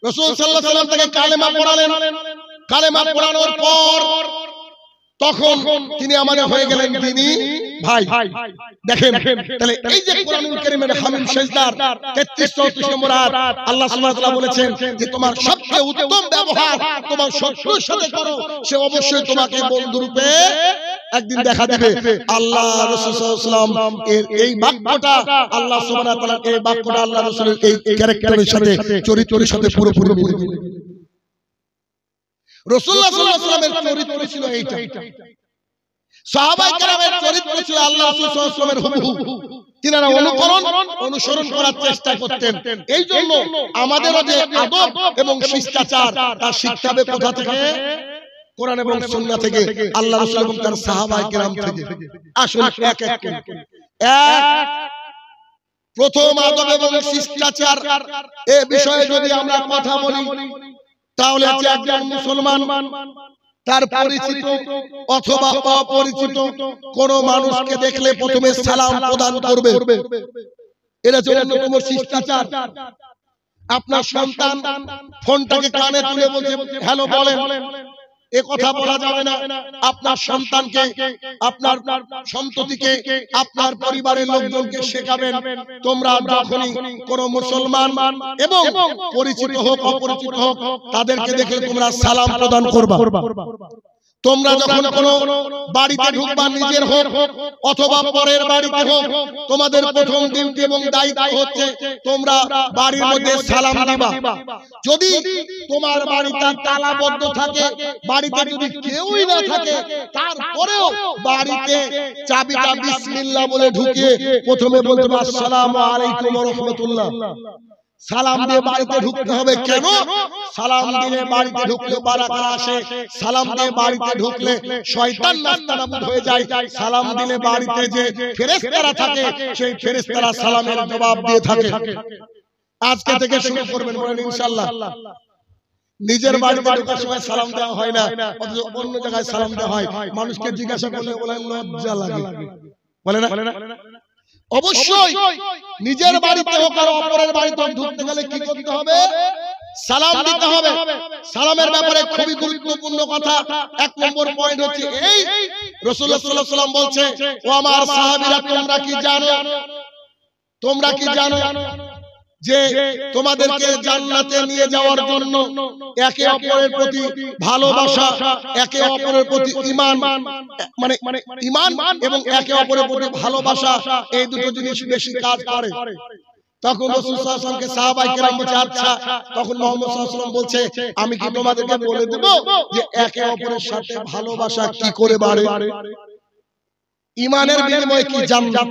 রাসূল সাল্লাল্লাহু আলাইহি ওয়াসাল্লাম তাকে কালেমা পড়ালেন। কালেমা পড়ানোর পর তখন তিনি আমাদের হয়ে গেলেন দ্বীনী ভাই। দেখেন তাহলে এই যে কোরআনুল কারীমের হামিম সেজদার 33-34 নম্বর আয়াত, আল্লাহ সুবহানাহু ওয়া তাআলা বলেছেন যে তোমার সবচেয়ে উত্তম ব্যবহার তোমার শত্রুর সাথে করো, সে অবশ্যই তোমাকে বন্ধুরূপে একদিন দেখা দিবে। আল্লাহ রাসূল সাল্লাল্লাহু আলাইহি ওয়াসাল্লাম এর এই বাক্যটা, আল্লাহ সুবহানাহু ওয়া তাআলার এই বাক্যটা আল্লাহ রাসূলের এই ক্যারেক্টারের সাথে, চরিত্রের সাথে পুরোপুরি মিলে গেল। রাসূলুল্লাহ সাল্লাল্লাহু আলাইহি ওয়াসাল্লামের চরিত্র ছিল এইটা, সাহাবায়ে কেরামের চরিত্র ছিল আল্লাহ রাসূল সাল্লাল্লাহু আলাইহি ওয়াসাল্লামের হুবহু। তিনারা অনুসরণ করার চেষ্টা করতেন। এই জন্য আমাদেরও যে আদব এবং শিষ্টাচার তার শিখতে হবে কোথা থেকে? কোরআন এবং সুন্নাহ থেকে, আল্লাহ রাসূল এবং তার সাহাবায়ে কেরাম থেকে। আসুন এক এক করে প্রথম আদব এবং শিষ্টাচার এই বিষয়ে যদি আমরা কথা বলি, তাহলে একজন মুসলমান তার পরিচিত অথবা অপরিচিত কোন মানুষকে দেখলে প্রথমে সালাম প্রদান করবে। এটা হচ্ছে অন্যতম শিষ্টাচার। আপনার সন্তান ফোনটাকে কানে তুলে বলছে হ্যালো বলেন, এ কথা বলা যাবে না। আপনার সন্তানকে, আপনার সন্ততিকে, আপনার পরিবারের লোকজনকে শেখাবেন তোমরা যখনই কোন মুসলমান এবং পরিচিত হোক অপরিচিত হোক তাদেরকে দেখে তোমরা সালাম প্রদান করবা। তোমরা যখন কোন বাড়িতে ঢুকবা, নিজের হোক অথবা পরের বাড়িতে হোক, তোমাদের প্রথম ডিউটি এবং দায়িত্ব হচ্ছে তোমরা বাড়ির মধ্যে সালাম দিবা। যদি তোমার বাড়িটা তালাবদ্ধ থাকে, বাড়িতে যদি কেউই না থাকে, তারপরেও বাড়িতে চাবিটা বিসমিল্লাহ বলে ঢুকিয়ে প্রথমে বলতে হবে আসসালামু আলাইকুম ওয়া রাহমাতুল্লাহ। সালাম দিয়ে বাড়িতে ঢুকতে হবে। কেন? সালাম দিলে বাড়িতে ঢুকলে বারাকা আসে, সালাম দিয়ে বাড়িতে ঢুকলে শয়তান নাস্তানাবুদ হয়ে যায়। সালাম দিলে বাড়িতে যে ফেরেশতারা থাকে সেই ফেরেশতারা সালামের জবাব দিয়ে থাকে। আজকে থেকে শুরু করবেন, বলেন ইনশাআল্লাহ। নিজের বাড়িতে ঢোকার সময় সালাম দেওয়া হয় না, অথচ অন্য জায়গায় সালাম দেওয়া হয়। মানুষকে জিজ্ঞাসা করলে বলেন লজ্জা লাগে, বলে না? অবশ্যই নিজের বাড়িতে হোক আর অপরের বাড়িতে ঢুকতে গেলে কি করতে হবে? সালাম দিতে হবে। সালামের ব্যাপারে খুবই গুরুত্বপূর্ণ কথা। এক নম্বর পয়েন্ট হচ্ছে এই, রাসূলুল্লাহ সাল্লাল্লাহু আলাইহি ওয়াসাল্লাম বলছে, ও আমার সাহাবীরা তোমরা কি জানো যে তোমাদেরকে জান্নাতে নিয়ে যাওয়ার জন্য একে অপরের প্রতি ভালোবাসা, একে অপরের প্রতি ঈমান, মানে ঈমান এবং একে অপরের প্রতি ভালোবাসা, এই দুটো জিনিস বেশি কাজ করে। তখন রাসূল সাল্লাল্লাহু আলাইহি ওয়াসাল্লামকে সাহাবায়ে কেরাম বলছে, আচ্ছা, তখন মুহাম্মদ সাল্লাল্লাহু আলাইহি ওয়াসাল্লাম বলছে, আমি কি তোমাদেরকে বলে দেব যে একে অপরের সাথে ভালোবাসা কি করে বাড়ে? ঈমানের বিনিময়ে কি জান্নাত,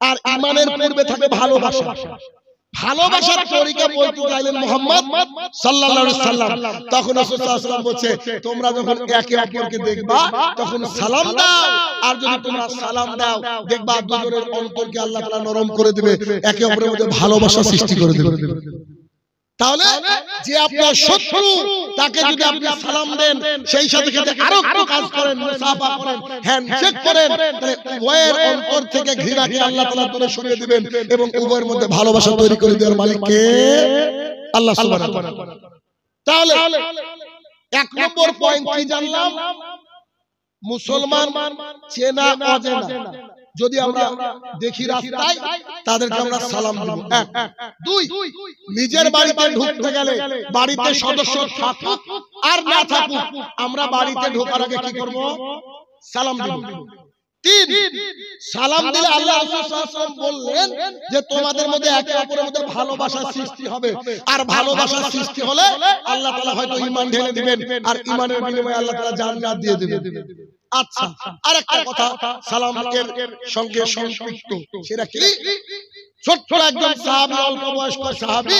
আর ঈমানের পূর্বে থাকে ভালোবাসা। ভালোবাসার তরিকা বলতে চাইলেন মুহাম্মদ সাল্লাল্লাহু আলাইহি ওয়াসাল্লাম। তখন রাসূল সাল্লাল্লাহু আলাইহি ওয়াসাল্লাম বলছে, তোমরা যখন একে অপরকে দেখবা তখন সালাম দাও, আর যদি তোমরা সালাম দাও দেখবা দুজনের অন্তরকে আল্লাহ তাআলা নরম করে দিবে, একে অপরের মধ্যে ভালোবাসা সৃষ্টি করে দিবে। তাহলে যে আপনার শত্রু তাকে যদি আপনি সালাম দেন, সেই সাথে সাথে আরো একটু কাজ করেন, মুসাফা করেন, হ্যান্ডশেক করেন, তাহলে উভয়ের অন্তর থেকে ঘৃণাকে আল্লাহ তাআলা দূরে সরিয়ে দিবেন এবং উভয়ের মধ্যে ভালোবাসা তৈরি করে দেওয়ার মালিক কে? আল্লাহ সুবহানাহু ওয়া তাআলা। তাহলে এক নম্বর পয়েন্ট কি জানলাম? মুসলমান চেনা অচেনা যদি আমরা দেখি রাস্তায়, তাদেরকে আমরা সালাম দেব। এক। দুই, নিজের বাড়িতে ঢুকতে গেলে বাড়িতে সদস্য থাকুক আর না থাকুক, আমরা বাড়িতে ঢোকার আগে কি করব? সালাম দেব। তিন, সালাম দিলে আল্লাহ রাসূল সাল্লাল্লাহু আলাইহি ওয়াসাল্লাম বললেন যে তোমাদের মধ্যে একে অপরের মধ্যে ভালোবাসা সৃষ্টি হবে, আর ভালোবাসা সৃষ্টি হলে আল্লাহ তাআলা হয়তো ঈমান ঢেলে দিবেন, আর ঈমানের বিনিময়ে আল্লাহ তাআলা জান্নাত দিয়ে দিবেন। আচ্ছা, আরেকটা কথা সালামের সঙ্গে সংযুক্ত, সেটা কি? ছোট্ট একজন সাহাবী, অল্প বয়স্ক সাহাবী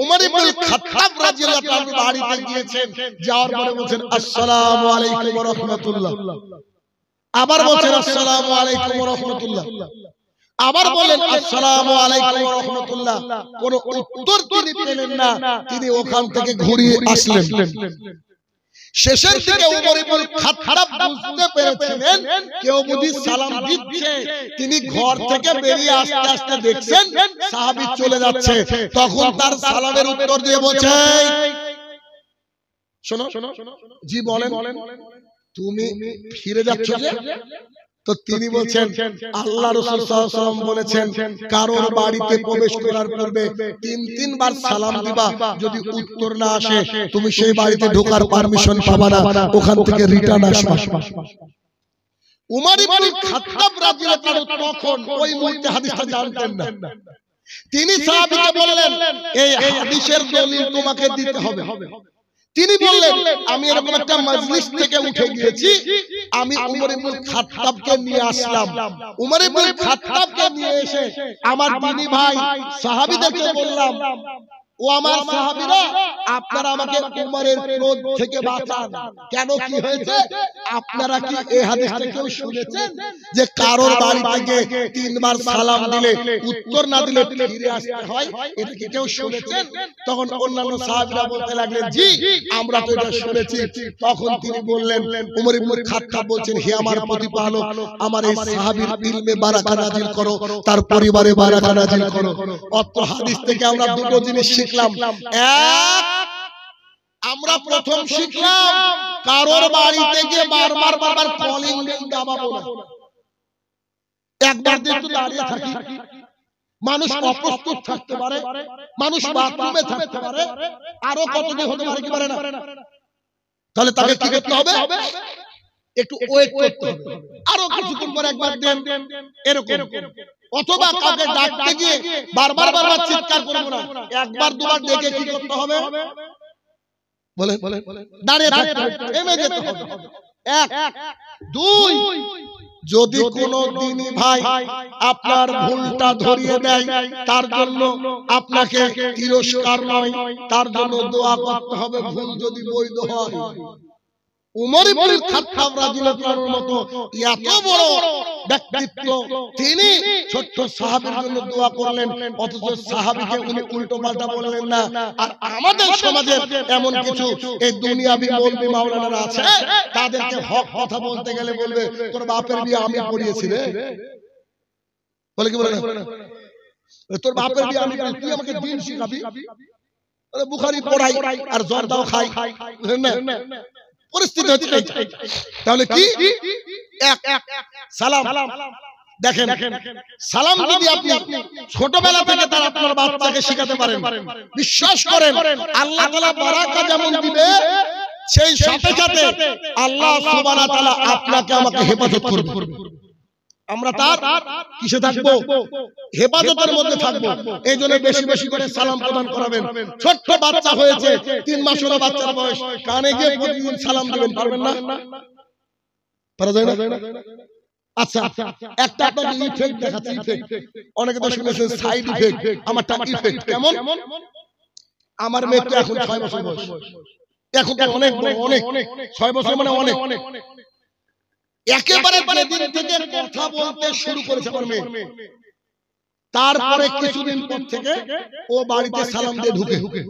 ওমর ইবনে খাত্তাব রাদিয়াল্লাহু তাআলা বাড়িতে গিয়েছেন, যাওয়ার পরে বলেন আসসালামু আলাইকুম ওয়া রাহমাতুল্লাহ, আবার বলেন আসসালামু আলাইকুম ওয়া রাহমাতুল্লাহ, আবার বলেন আসসালামু আলাইকুম ওয়া রাহমাতুল্লাহ। কোন উত্তর তিনি পেলেন না, তিনি ওখান থেকে ঘুরিয়ে আসলেন। শেষের দিকে ওমর ইবনে খাত্তাব বুঝতে পেরেছিলেন কেউ বুঝি সালাম দিচ্ছে, তিনি ঘর থেকে বেরিয়ে আসতে আসতে দেখছেন সাহাবী চলে যাচ্ছে, তখন তার সালামের উত্তর দিয়ে বলছে, শোনো জি বলেন, তুমি ফিরে যাচ্ছ যে? তো তিনি বলছেন আল্লাহ রাসূল সাল্লাল্লাহু আলাইহি ওয়াসাল্লাম বলেছেন কারোর বাড়িতে প্রবেশ করার পূর্বে তিন বার সালাম দিবা, যদি উত্তর না আসে তুমি সেই বাড়িতে ঢোকার পারমিশন পাবা না, ওখান থেকে রিটার্ন আসবা। উমর ইবনে খাত্তাব রাদিয়াল্লাহু তাআলা তখন ওই মুহূর্তে হাদিসটা জানতেন না, তিনি সাহাবীকে বললেন এই হাদিসের দলিল তোমাকে দিতে হবে। তিনি বললেন আমি এরকম একটা মজলিস থেকে উঠে গিয়েছি, আমি উমর ইবনে খাত্তাবকে নিয়ে আসলাম, উমর ইবনে খাত্তাবকে নিয়ে এসে আমার দিনী ভাই সাহাবীদেরকে বললাম, ও আমার সাহাবীরা, আপনারা আমাকে উমরের ক্রোধ থেকে বাঁচান। কেন, কি হয়েছে? আপনারা কি এই হাদিসটা কেউ শুনেছেন যে কারোর বাড়ি থেকে তিনবার সালাম দিলে উত্তর না দিলে ফিরে আসতে হয়? এটা কি কেউ শুনেছেন? তখন অন্যান্য সাহাবীরা বলতে লাগলেন জি আমরা তো এটা শুনেছি। তখন তিনি বললেন, উমর ইবনে খাত্তাব বলছেন, হে আমার প্রতিপালক, আমার এই সাহাবীর ইলমে বারাকা নাজিল করো, তার পরিবারে বারাকা নাজিল করো। অত্র হাদিস থেকে আমরা দুটো জিনিস শিখলাম। এক, আমরা প্রথম শিখলাম কারোর বাড়িতে গিয়ে বারবার কলিং বেল দাবাবো না। একবার দিয়ে তো দাঁড়িয়ে থাকি, মানুষ অপ্রস্তুত থাকতে পারে, মানুষ বাথরুমে থাকতে পারে, আরো কতদিন হতে পারে কি পারে না, তাহলে তাকে কি করতে হবে? একটু ওয়েট করতে হবে, আরো কিছুক্ষণ পর একবার দেন, এরকম। অথবা কাউকে ডাকতে গিয়ে বারবার চিৎকার করব না, একবার দুবার ডেকে কি করতে হবে? বলেন, দাঁড়িয়ে থাকতে হবে, থেমে যেতে হবে। এক। দুই, যদি কোনো দিনী ভাই আপনার ভুলটা ধরিয়ে দেয়, তার জন্য আপনাকে তিরস্কার নয়, তার জন্য দোয়া করতে হবে, ভুল যদি বৈধ হয়। উমর ইবনে খাত্তাব রাদিয়াল্লাহু তাআলার মতো এত বড় ব্যক্তিত্ব, তিনি ছোট্ট সাহাবীর জন্য দোয়া করলেন, অথচ সাহাবীকে উনি উল্টো পাল্টা বললেন না। আর আমাদের সমাজে এমন কিছু এই দুনিয়াবি মৌলবি মাওলানারা আছে, তাদেরকে হক কথা বলতে গেলে বলবে তোর বাপের বিয়ে আমি পড়িয়েছি রে, বলে কি বলে না, তোর বাপের বিয়ে আমি, তুই আমাকে দিন শিখাবি, বুখারী পড়াই আর জর্দাও খাই না, পরিস্থিতি হচ্ছে। তাহলে কি? এক, সালাম দেখেন, সালাম যদি আপনি ছোটবেলা থেকে তার আপনার বাচ্চাকে শেখাতে পারেন, বিশ্বাস করেন আল্লাহ তাআলা বারাকা যেমন দিবে, সেই সাথে সাথে আল্লাহ সুবহানাহু ওয়া তাআলা আপনাকে আমাকে হেফাজত করবে। আমরা তার কিসে থাকবো? হেফাজতের মধ্যে থাকবো। এই জন্য বেশি বেশি করে সালাম প্রদান করাবেন। ছোট্ট বাচ্চা হয়েছে, 3 মাসের বাচ্চার বয়স, কানে গিয়ে প্রতিদিন সালাম দিবেন, পারবেন না? পারা যায় না? আচ্ছা, একটা আপনাকে ইফেক্ট দেখাচ্ছি। ইফেক্ট অনেকে তো শুনেছেন সাইড ইফেক্ট, আমারটা ইফেক্ট কেমন? আমার মেয়ে তো এখন 6 বছর বয়স, এখন তো অনেক বড়, অনেক 6 বছর মানে অনেক। একেবারে যেদিন থেকে কথা বলতে শুরু করেছে আমার মেয়ে, তারপরে কিছুদিন পর থেকে ও বাড়িতে সালাম দিয়ে ঢুকে।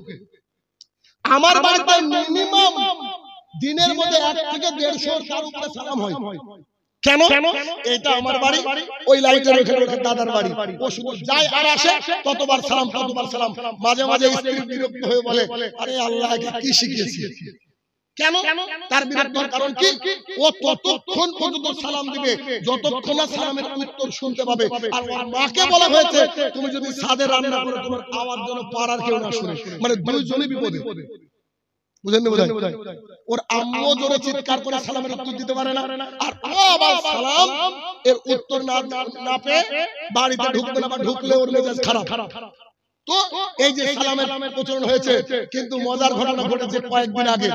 আমার বাড়িতে মিনিমাম দিনের মধ্যে 1 থেকে 150 তার উপরে সালাম হয়। কেন? এটা আমার বাড়ি, ওই লাইটের ওখানে দাদার বাড়ি। ও শুধু যায় আর আসে, ততবার সালাম, ততবার সালাম। মাঝে মাঝে স্ত্রী বিরক্ত হয়ে বলে, আরে আল্লাহ কি শিখিয়েছে? কেন? তার বিরক্তির কারণ কি? ও ততক্ষণ পর্যন্ত সালাম দিবে যতক্ষণ না সালামের উত্তর শুনতে পাবে। আর ওর মাকে বলা হয়েছে, তুমি যদি ছাদে রান্না করো, তোমার আওয়াজ যেন পাড়ার কেউ না শুনে। মানে দুইজনই বিপদে। বুঝেন না? বোঝায়। ওর আম্মু জোরে চিৎকার করে সালামের উত্তর দিতে পারে না, আর ও আবার সালাম এর উত্তর না পেয়ে বাড়িতে ঢুকবে না, বা ঢুকলে ওর মেজাজ খারাপ। তো এই যে সালামের প্রচলন হয়েছে, কিন্তু মজার ঘটনা ঘটেছে কয়েকদিন আগে,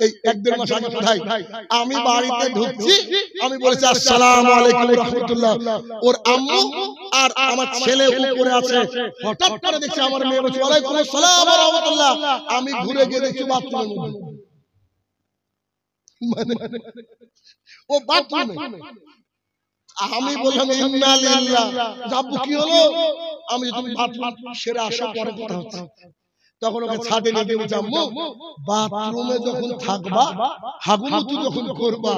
এই 1-1.5 মাস আগে কোথায় আমি বাড়িতে ঢুকছি, আমি বলেছি আসসালামু আলাইকুম রাহমাতুল্লাহ। ওর আম্মু আর আমার ছেলে উপরে আছে, হঠাৎ করে দেখছি আমার মেয়ে বলছে ওয়ালাইকুম আসসালাম ওয়া রাহমাতুল্লাহ। আমি ঘুরে গিয়ে দেখছি বাথরুমের মধ্যে, মানে ও বাথরুমে। আমি বললাম ইন্না লিল্লাহ। আব্বু কি হলো? আমি তুমি বাথরুম সেরে আসো, পরে কথা হচ্ছে। তখন ওকে ছাদে নিয়ে গিয়ে বলছি, আম্মু বাথরুমে যখন থাকবা, হাগুমুতু যখন করবা,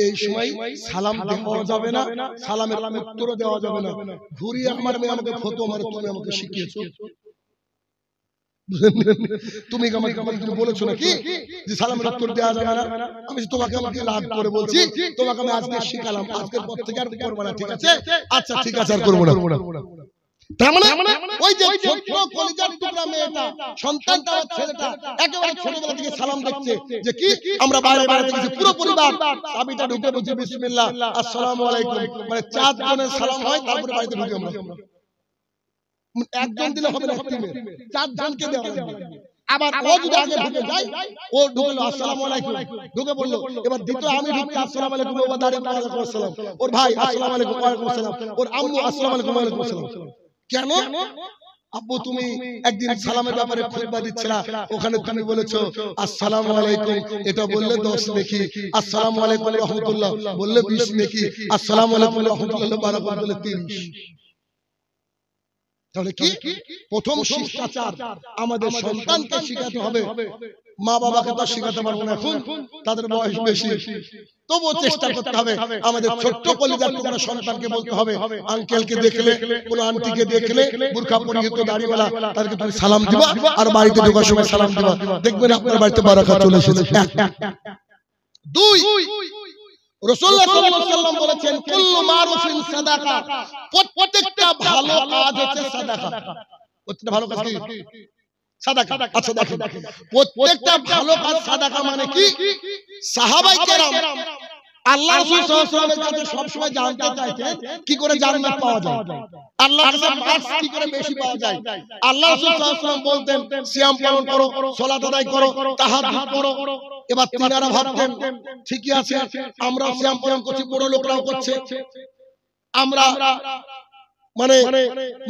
এই সময় সালাম দেওয়া যাবে না, সালামের উত্তরও দেওয়া যাবে না। ঘুরিয়ে আমার মেয়ে আমাকে ফতো মারে, তুমি আমাকে শিখিয়েছো। তুমি আমাকে বলেছো নাকি যে সালামের উত্তর দেওয়া যাবে না? আমি তোমাকে আমাকে লাভ করে বলছি, তোমাকে আমি আজকে শিখালাম, আজকের পর থেকে আর করবো না, ঠিক আছে? আচ্ছা ঠিক আছে, আর করবো না। তার মানে ওই যে ছোট কলিজার টুকরা মেয়েটা, সন্তানটা, ছেলেটা একেবারে ছোটবেলা থেকে সালাম দেখছে, যে কি আমরা বাইরে বাইরে থেকে পুরো পরিবার চাবিটা ঢুকে বলছি বিসমিল্লাহ আসসালামু আলাইকুম, মানে 4 জনের সালাম হয়, তারপরে বাড়িতে ঢুকে আমরা। একজন দিলে হবে না, 4 জনকে দেওয়া লাগবে। আবার ও যদি আগে ঢুকে যায়, ও ঢুকলো আসসালামু আলাইকুম, ঢুকে বললো, এবার দ্বিতীয় আমি ঢুকছি আসসালামু আলাইকুম, ও দাঁড়িয়ে ওয়ালাইকুম আসসালাম, ওর ভাই আসসালামু আলাইকুম ওয়ালাইকুম আসসালাম, ওর আম্মু আসসালামু আলাইকুম ওয়ালাইকুম আসসালাম। কেন? আব্বু তুমি একদিন সালামের ব্যাপারে খুতবা দিচ্ছিলা, ওখানে তুমি বলেছো আসসালামু আলাইকুম, এটা বললে 10 নেকি, আসসালামু আলাইকুম রাহমাতুল্লাহ বললে 20 নেকি, আসসালামু আলাইকুম রাহমাতুল্লাহ বারাকাতুহু বললে 30। তাহলে কি প্রথম শিষ্টাচার আমাদের সন্তানকে শিখাতে হবে। মা বাবাকে তো শিখাতে পারবো না, এখন তাদের বয়স বেশি, তবুও চেষ্টা করতে হবে। আমাদের ছোট্ট কলিজার টুকরা সন্তানকে বলতে হবে, আঙ্কেলকে দেখলে, কোন আন্টিকে দেখলে বুরকা পরিহিত দাড়িওয়ালা, তাদেরকে তুমি সালাম দিবা, আর বাড়িতে ঢোকার সময় সালাম দিবা, দেখবেন আপনার বাড়িতে বারাকা চলে এসেছে। 2 রাসূলুল্লাহ সাল্লাল্লাহু আলাইহি ওয়াসাল্লাম বলেছেন কুল্লু মারুফিন সাদাকা, প্রত্যেকটা ভালো কাজ হচ্ছে সাদাকা। প্রত্যেকটা ভালো কাজ কি? সাদাকা। আচ্ছা দেখেন, প্রত্যেকটা ভালো কাজ সাদাকা মানে কি? সাহাবায়ে কেরাম আল্লাহ রাসূল সাল্লাল্লাহু আলাইহি ওয়াসাল্লামের কাছে সব সময় জানতে চাইতেন কি করে জান্নাত পাওয়া যায়, আল্লাহর কাছে মাছ কি করে বেশি পাওয়া যায়। আল্লাহ রাসূল সাল্লাল্লাহু আলাইহি ওয়াসাল্লাম বলতেন সিয়াম পালন করো, সালাত আদায় করো, তাহাজ্জুদ পড়ো। এবার তিনারা ভাবতেন ঠিকই আছে, আমরা সিয়াম পালন করছি, বড় লোকরাও করছে, আমরা মানে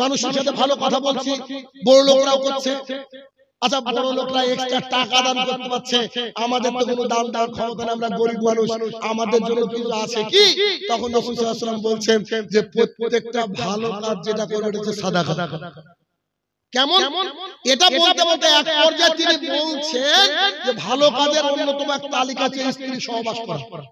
মানুষের সাথে ভালো কথা বলছি, বড় লোকরাও করছে। আচ্ছা বড় লোকরা এক্সট্রা টাকা দান করতে পারছে, আমাদের তো কোনো দান দেওয়ার ক্ষমতা নেই, আমরা গরিব মানুষ, আমাদের জন্য কিছু আছে কি? তখন রাসূল সাল্লাল্লাহু আলাইহি ওয়াসাল্লাম বলছেন যে প্রত্যেকটা ভালো কাজ যেটা করবে এটা হচ্ছে সাদাকা। কেমন? এটা বলতে বলতে এক পর্যায়ে তিনি বলছেন যে ভালো কাজের অন্যতম এক তালিকা হচ্ছে স্ত্রী সহবাস করা।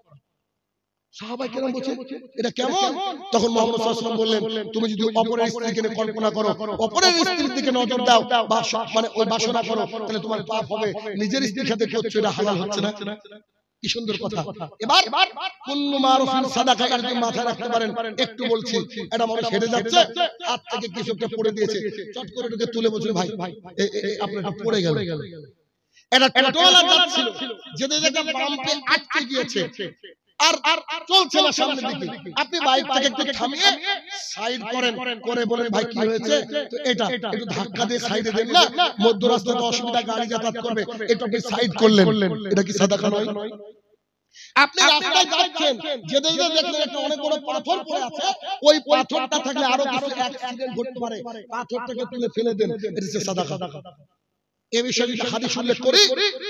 সাহাবায়ে কেরাম বলছেন এটা কেমন? তখন মুহাম্মদ সাল্লাল্লাহু আলাইহি ওয়াসাল্লাম বললেন, তুমি যদি অপরের স্ত্রীকে নিয়ে কল্পনা করো, অপরের স্ত্রীর দিকে নজর দাও, বা মানে ওই বাসনা করো, তাহলে তোমার পাপ হবে। নিজের স্ত্রীর সাথে করছো, এটা হালাল হচ্ছে না। কি সুন্দর কথা। এবার কুল্লু মারুফিন সাদাকা, এর যদি মাথায় রাখতে পারেন। একটু বলছি, একটা মানুষ হেঁটে যাচ্ছে, হাত থেকে কিছু একটা পড়ে দিয়েছে, চট করে ওটাকে তুলে বলছে ভাই আপনার এটা পড়ে গেল। এটা টোটোওয়ালা যাচ্ছিল, যেতে যেতে বাম্পে আটকে গিয়েছে আর চলছে না সামনের দিকে। আপনি বাইকটাকে একটু থামিয়ে সাইড করেন, করে বলেন ভাই কি হয়েছে, তো এটা একটু ধাক্কা দিয়ে সাইডে দেন না, মধ্য রাস্তাতে অসুবিধা, গাড়ি যাতায়াত করবে, একটু আপনি সাইড করলেন, এটা কি সাদাকা নয়? আপনি রাস্তায় যাচ্ছেন, যেতে যেতে দেখলেন একটা অনেক বড় পাথর পড়ে আছে, ওই পাথরটা থাকলে আরো কিছু অ্যাক্সিডেন্ট ঘটতে পারে, পাথরটাকে তুলে ফেলে দেন, এটা হচ্ছে সাদাকা। এই বিষয়ে একটা হাদিস উল্লেখ করি,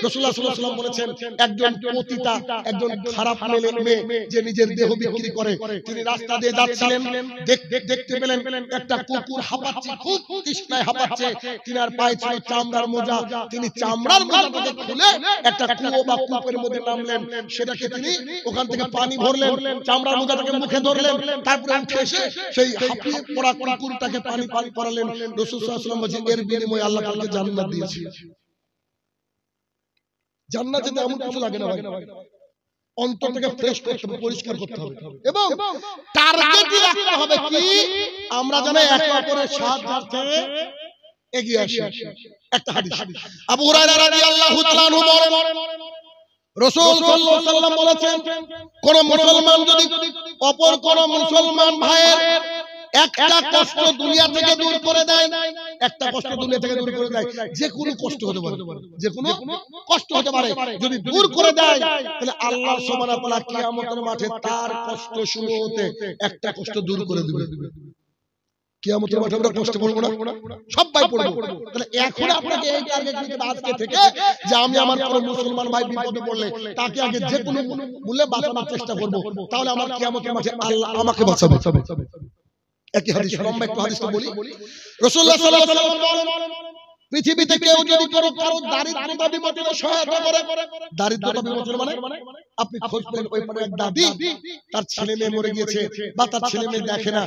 রাসূলুল্লাহ সাল্লাল্লাহু আলাইহি ওয়াসাল্লাম বলেছেন, একজন পতিতা, একজন খারাপ মেয়ে যে নিজের দেহ বিক্রি করে, তিনি রাস্তা দিয়ে যাচ্ছিলেন, দেখতে পেলেন একটা কুকুর হাঁপাচ্ছে, খুব তৃষ্ণায় হাঁপাচ্ছে, তিনার পায়ে ছিল চামড়ার মোজা, তিনি চামড়ার মোজাটাকে খুলে একটা কুয়ো বা কূপের মধ্যে নামলেন, সেটাকে তিনি ওখান থেকে পানি ভরলেন, চামড়ার মোজাটাকে মুখে ধরলেন, তারপরে উঠে এসে সেই হাঁপিয়ে পড়া কুকুরটাকে পানি করালেন। রাসূল সাল্লাল্লাহু আলাইহি ওয়াসাল্লাম বলেন, এর বিনিময়ে আল্লাহ তাআলা জান্নাত দিয়েছে। জান্নাত যেতে এমন কিছু লাগে না ভাই, অন্তর থেকে ফ্রেশ করতে হবে, পরিষ্কার করতে হবে, এবং টার্গেটই রাখতে হবে কি আমরা যেন একে অপরের সাহায্যে এগিয়ে আসি। একটা হাদিস, আবু হুরায়রা রাদিয়াল্লাহু তাআলা আনহু বলেন, রাসূল সাল্লাল্লাহু আলাইহি ওয়াসাল্লাম বলেছেন, কোন মুসলমান যদি অপর কোন মুসলমান ভাইয়ের একটা কষ্ট দুনিয়া থেকে দূর করে দেয়, একটা কষ্ট দুনিয়া থেকে দূর করে দেয়, যে কোনো কষ্ট হতে পারে, যে কোনো কষ্ট হতে পারে, যদি দূর করে দেয়, তাহলে আল্লাহ সুবহানাহু ওয়া তাআলা কিয়ামতের মাঠে তার কষ্ট শুরু হতে একটা কষ্ট দূর করে দিবে। কিয়ামতের মাঠে আমরা কষ্ট পড়বো না, সবাই পড়বো। তাহলে এখন আপনাকে এই টার্গেট নিতে হবে আজকে থেকে, যে আমি আমার কোন মুসলমান ভাই বিপদে পড়লে তাকে আগে যে কোনো মূল্যে বাঁচানোর চেষ্টা করব, তাহলে আমার কিয়ামতের মাঠে আল্লাহ আমাকে বাঁচাবে। একই হাদিস, লম্বা একটু হাদিসটা বলি। রাসূলুল্লাহ সাল্লাল্লাহু আলাইহি ওয়াসাল্লাম বলেন, পৃথিবীতে কেউ যদি কারো দারিদ্রতা বিমোচনে সহায়তা করে, দারিদ্রতা বিমোচন মানে আপনি খোঁজ পেলেন ওই পারে এক দাদি, তার ছেলে মেয়ে মরে গিয়েছে, বা তার ছেলে মেয়ে দেখে না,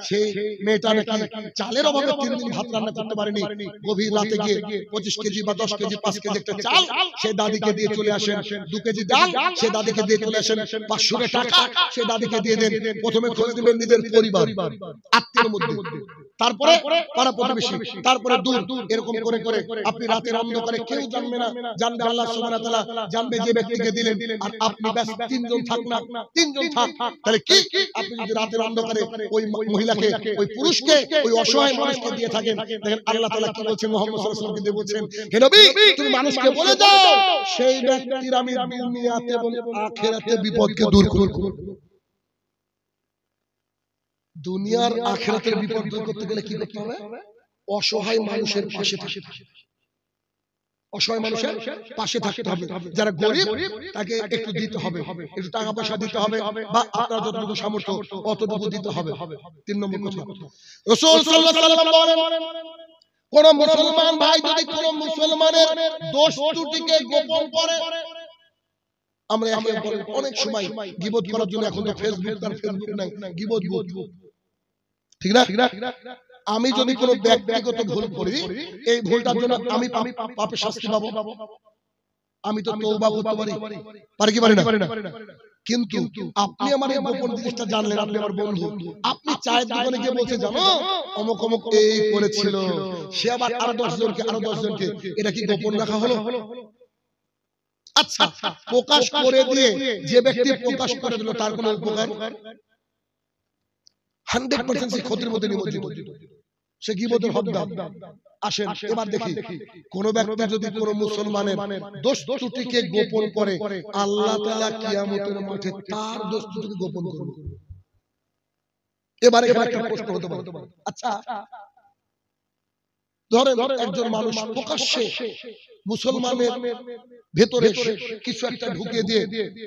সেই মেয়েটা নাকি চালের অভাবে 3 দিন ভাত রান্না করতে পারেনি, গভীর রাতে গিয়ে 25 কেজি বা 10 কেজি 5 কেজি একটা চাল সেই দাদিকে দিয়ে চলে আসেন, 2 কেজি ডাল সেই দাদিকে দিয়ে চলে আসেন, 500 টাকা সেই দাদিকে দিয়ে দেন। প্রথমে খোঁজ নেবেন নিজের পরিবার, আত্মীয়ের মধ্যে, তারপরে পাড়া প্রতিবেশী, তারপরে দূর, এরকম করে করে আপনি রাতের অন্ধকারে, কেউ জানবে না, জানবে আল্লাহ সুবহানাহু ওয়া তাআলা, জানবে যে ব্যক্তিকে দিলেন, আর আপনি ব্যাস 3 জন থাক না, 3 জন থাক, তাহলে কি আপনি যদি রাতের অন্ধকারে ওই মহিলাকে, ওই পুরুষকে, ওই অসহায় মানুষকে দিয়ে থাকেন, দেখেন আল্লাহ তাআলা কি বলছেন, মুহাম্মদ সাল্লাল্লাহু আলাইহি ওয়াসাল্লামকে দিয়ে বলছেন, হে নবী তুমি মানুষকে বলে দাও সেই ব্যক্তির আমি দুনিয়াতে এবং আখিরাতে বিপদকে দূর করব। দুনিয়ার আখিরাতের বিপদ দূর করতে গেলে কি করতে হবে? অসহায় মানুষের পাশে থাকতে হবে, অসহায় মানুষের পাশে থাকতে হবে, যারা গরিব তাকে একটু দিতে হবে, একটু টাকা পয়সা দিতে হবে, বা আপনার যতটুকু সামর্থ্য অতটুকু দিতে হবে। 3 নম্বর কথা, রাসূল সাল্লাল্লাহু আলাইহি ওয়াসাল্লাম বলেন, কোন মুসলমান ভাই যদি কোন মুসলমানের দোষ ত্রুটিকে গোপন করে, আমরা অনেক সময় গীবত করার জন্য এখন তো ফেসবুক নাই, গীবত, ঠিক না? আমি যদি কোনো ব্যক্তিগত ভুল করি, এই ভুলটার জন্য আমি পাপের শাস্তি পাবো, আমি তো তওবা করতে পারি কি পারি না? কিন্তু আপনি আমার এই গোপন জিনিসটা জানলেন, আপনি আমার বন্ধু, আপনি চায়ের দোকানে গিয়ে বলছে জানো অমুক অমুক এই করেছিল, সে আবার আরো 10 জনকে, এটা কি গোপন রাখা হলো? আচ্ছা, প্রকাশ করে দিয়ে যে ব্যক্তি প্রকাশ করে দিল তার কোনো উপকার? 100% সে ক্ষতির মধ্যে নিমজ্জিত, সে গীবতের হকদার। আসেন এবার দেখি, কোন ব্যক্তি যদি কোন মুসলমানের দোষ ত্রুটিকে গোপন করে, আল্লাহ তাআলা কিয়ামতের মাঠে তার দোষ ত্রুটিকে গোপন করবে। এবারে একটা প্রশ্ন হতে পারে, আচ্ছা ধরেন একজন মানুষ প্রকাশ্যে মুসলমানের ভেতরে কিছু একটা ঢুকিয়ে দিয়ে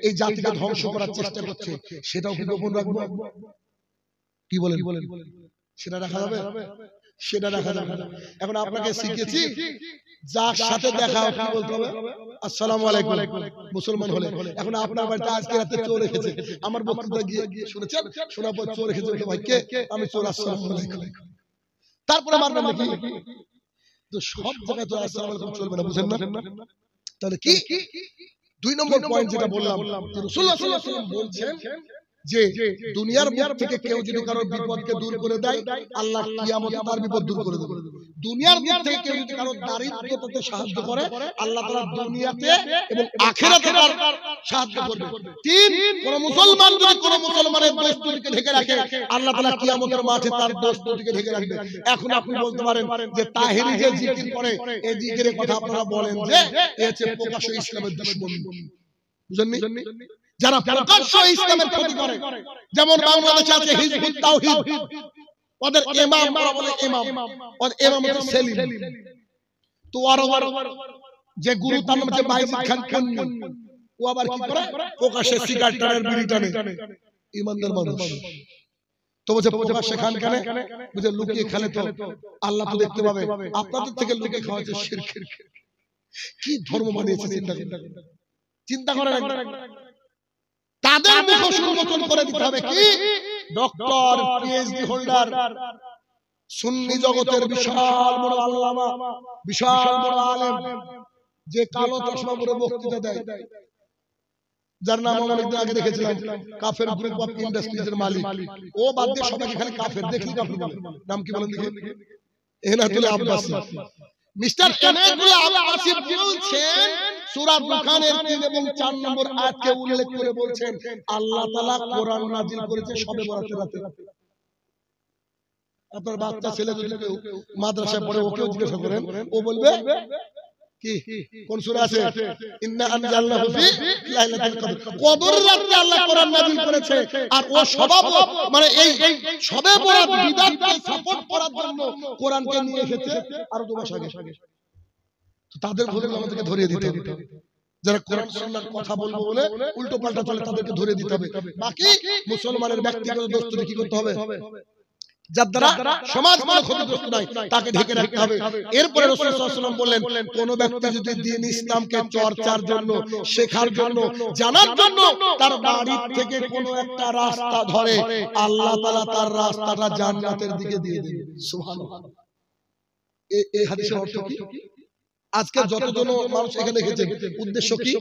এই জাতিকে ধ্বংস করার চেষ্টা করছে, সেটাও কি গোপন রাখবো? কি বলেন, সেটা রাখা যাবে? সেটা রাখা যাবে না। এখন আপনাকে শিখেছি, যার সাথে দেখা কি বলতে হবে? আসসালামু আলাইকুম, মুসলমান হলে। এখন আপনার বাড়িতে আজকে রাতে চোর এসেছে, আমার বক্তৃতা গিয়ে শুনেছেন, শোনার পর চোর এসেছে, ভাই কে? আমি চোর, আসসালামু আলাইকুম, তারপরে মারবেন নাকি? তো সব জায়গায় তো আসসালামু আলাইকুম চলবে না, বুঝেন না? তাহলে কি দুই নম্বর পয়েন্ট যেটা বললাম, রাসূলুল্লাহ সাল্লাল্লাহু আলাইহি ওয়াসাল্লাম বলছেন যে দুনিয়ার মুখ থেকে কেউ যদি কারো বিপদকে দূর করে দেয়, আল্লাহ কিয়ামতে তার বিপদ দূর করে দেবে। দুনিয়ার মুখ থেকে কেউ যদি কারো দারিদ্রতাতে সাহায্য করে, আল্লাহ তাআলা দুনিয়াতে এবং আখিরাতে তার সাহায্য করবে। তিন, কোন মুসলমান যদি কোন মুসলমানের দোষকে ঢেকে রাখে, আল্লাহ তাআলা কিয়ামতের মাঠে তার দোষকে ঢেকে রাখবে। এখন আপনি বলতে পারেন যে তাহেরি যে জিকির করে, এই জিকিরের কথা আপনারা বলেন যে এ হচ্ছে প্রকাশ্য ইসলামের দুশমন। বুঝেননি? যারা প্রকাশ্য ইসলামের ক্ষতি করে, যেমন বাংলাদেশে আছে হিজবুত তাওহীদ, ওদের ইমাম বলে ইমাম, ওদের ইমাম হচ্ছে সেলিম। তো যে গুরু তার নাম হচ্ছে বাইজিদ খান কন্নি, ও আবার কি করে? প্রকাশ্যে সিগারেট টানের বিড়ি টানে। ইমানদার মানুষ তো বলছে প্রকাশ্যে খান কেন? বুঝে লুকিয়ে খেলে তো আল্লাহ তো দেখতে পাবে। আপনাদের থেকে লুকিয়ে খাওয়া হচ্ছে শিরক। কি ধর্ম বানিয়েছে চিন্তা করেন। তাদের মুখ উন্মোচন করে দিতে হবে কি? ডক্টর, পিএইচডি হোল্ডার, সুন্নি জগতের বিশাল বড় আল্লামা, বিশাল বড় আলেম, যে কালো চশমা পরে বক্তৃতা দেয়, যার নাম আমরা অনেকদিন আগে দেখেছিলাম, কাফের গ্রুপ অফ ইন্ডাস্ট্রিজের মালিক। ও বাদ দিয়ে সবাইকে খালি কাফের দেখি কাফের বলে। নাম কি বলেন দেখি? এনাতুল আব্বাসী। মিস্টার এনাতুল আব্বাসী বলছেন সূরা দুখানের 3 এবং 4 নম্বর আয়াতকে উল্লেখ করে বলছেন আল্লাহ তাআলা কোরআন নাযিল করেছে শবে বরাতের রাতে। আপনার বাচ্চা ছেলে যদি কেউ মাদ্রাসায় পড়ে, ওকেও জিজ্ঞাসা করেন, ও বলবে কি কোন সূরা আছে? ইন্না আনজালনাহু ফি লাইলাতুল কদর। কদর রাতে আল্লাহ কোরআন নাযিল করেছে। আর ও স্বভাব মানে এই শবে বরাত বিদাতকে সাপোর্ট করার জন্য কোরআনকে নিয়ে এসেছে আর 2 মাস আগে। তাদের ভুল আমাদেরকে ধরিয়ে দিতে হবে। যারা কোরআন সুন্নাহর কথা বলবো বলে উল্টো পাল্টা চলে, তাদেরকে ধরিয়ে দিতে হবে। বাকি মুসলমানের ব্যক্তিগত দোষটি কি করতে হবে? যার দ্বারা সমাজ কোনো ক্ষতিগ্রস্ত নাই, তাকে ঢেকে রাখতে হবে। এরপরে রাসূল সাল্লাল্লাহু আলাইহি ওয়াসাল্লাম বললেন, কোন ব্যক্তি যদি দ্বীন ইসলামকে চর্চার জন্য, শেখার জন্য, জানার জন্য তার বাড়ি থেকে কোনো একটা রাস্তা ধরে, আল্লাহ তাআলা তার রাস্তাটা জান্নাতের দিকে দিয়ে দেবে। সুবহানাল্লাহ। এই হাদিসের অর্থ কি? আজকে যতজন মানুষ এখানে এসেছে, উদ্দেশ্য কি?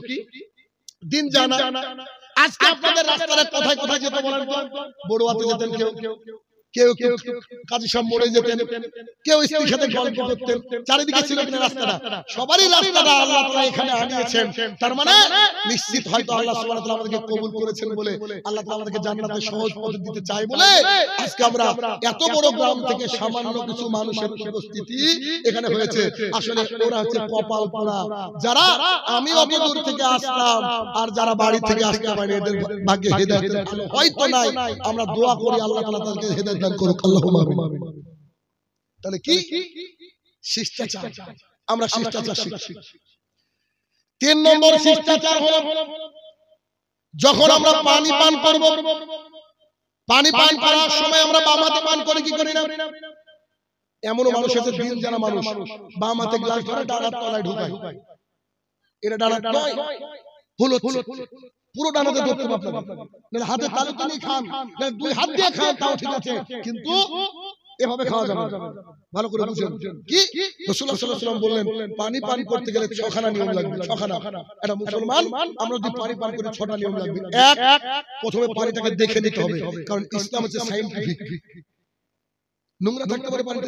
দিন জানা। আজকে আপনাদের রাস্তায় কোথায় কোথায় যেতে বলেন তো? বড়ুয়াতে যেতেন কেউ, কেউ কাজী সাহেব মোড়ে যেতেন, কেউ স্ত্রীর সাথে গল্প করতেন। চারিদিকে ছিল কিনা রাস্তাটা? সবারই রাস্তাটা আল্লাহ তাআলা এখানে আনিয়েছেন। তার মানে নিশ্চিত হয়তো আল্লাহ সুবহানাহু ওয়া তাআলা আমাদেরকে কবুল করেছেন বলে, আল্লাহ তাআলা আমাদেরকে জান্নাতে সহজ পথ দিতে চায় বলে আজকে আমরা এত বড় গ্রাম থেকে সামান্য কিছু মানুষের উপস্থিতি এখানে হয়েছে। আসলে ওরা হচ্ছে কপাল পোড়া, যারা আমি অত দূর থেকে আসলাম আর যারা বাড়ি থেকে আসতে পারেনি, এদের ভাগ্যে হেদায়েতের আলো হয়তো নাই। আমরা দোয়া করি আল্লাহ তাআলা তাদেরকে হেদায়েত দান করুক, আল্লাহুম্মা আমিন। তাহলে কি? শিষ্টাচার। আমরা শিষ্টাচার শিখছি। 3 নম্বর শিষ্টাচার হলো যখন আমরা পানি পান করব, পানি পান করার সময় আমরা বাম হাতে পান করি কি করি না? এমনও মানুষ আছে দিন জানা মানুষ, বাম হাতে গ্লাস ধরে ডান হাত তলায় ঢুকায়। এটা ডান হাত নয়, ভুল হচ্ছে। পুরো ডান হাতে ধরতে হবে আপনাকে, মানে হাতে তালুতে নিয়ে খান, মানে 2 হাত দিয়ে খান তাও ঠিক আছে, কিন্তু এভাবে খাওয়া যাবে না। ভালো করে বুঝুন কি রাসূলুল্লাহ সাল্লাল্লাহু আলাইহি ওয়াসাল্লাম বললেন, পানি পান করতে গেলে 6খানা নিয়ম লাগবে। 6খানা। এটা মুসলমান, আমরা যদি পানি পান করি 6টা নিয়ম লাগবে। 1, প্রথমে পানিটাকে দেখে নিতে হবে, কারণ ইসলাম হচ্ছে সায়েন্টিফিক। নোংরা থাকতে পারে পানিতে।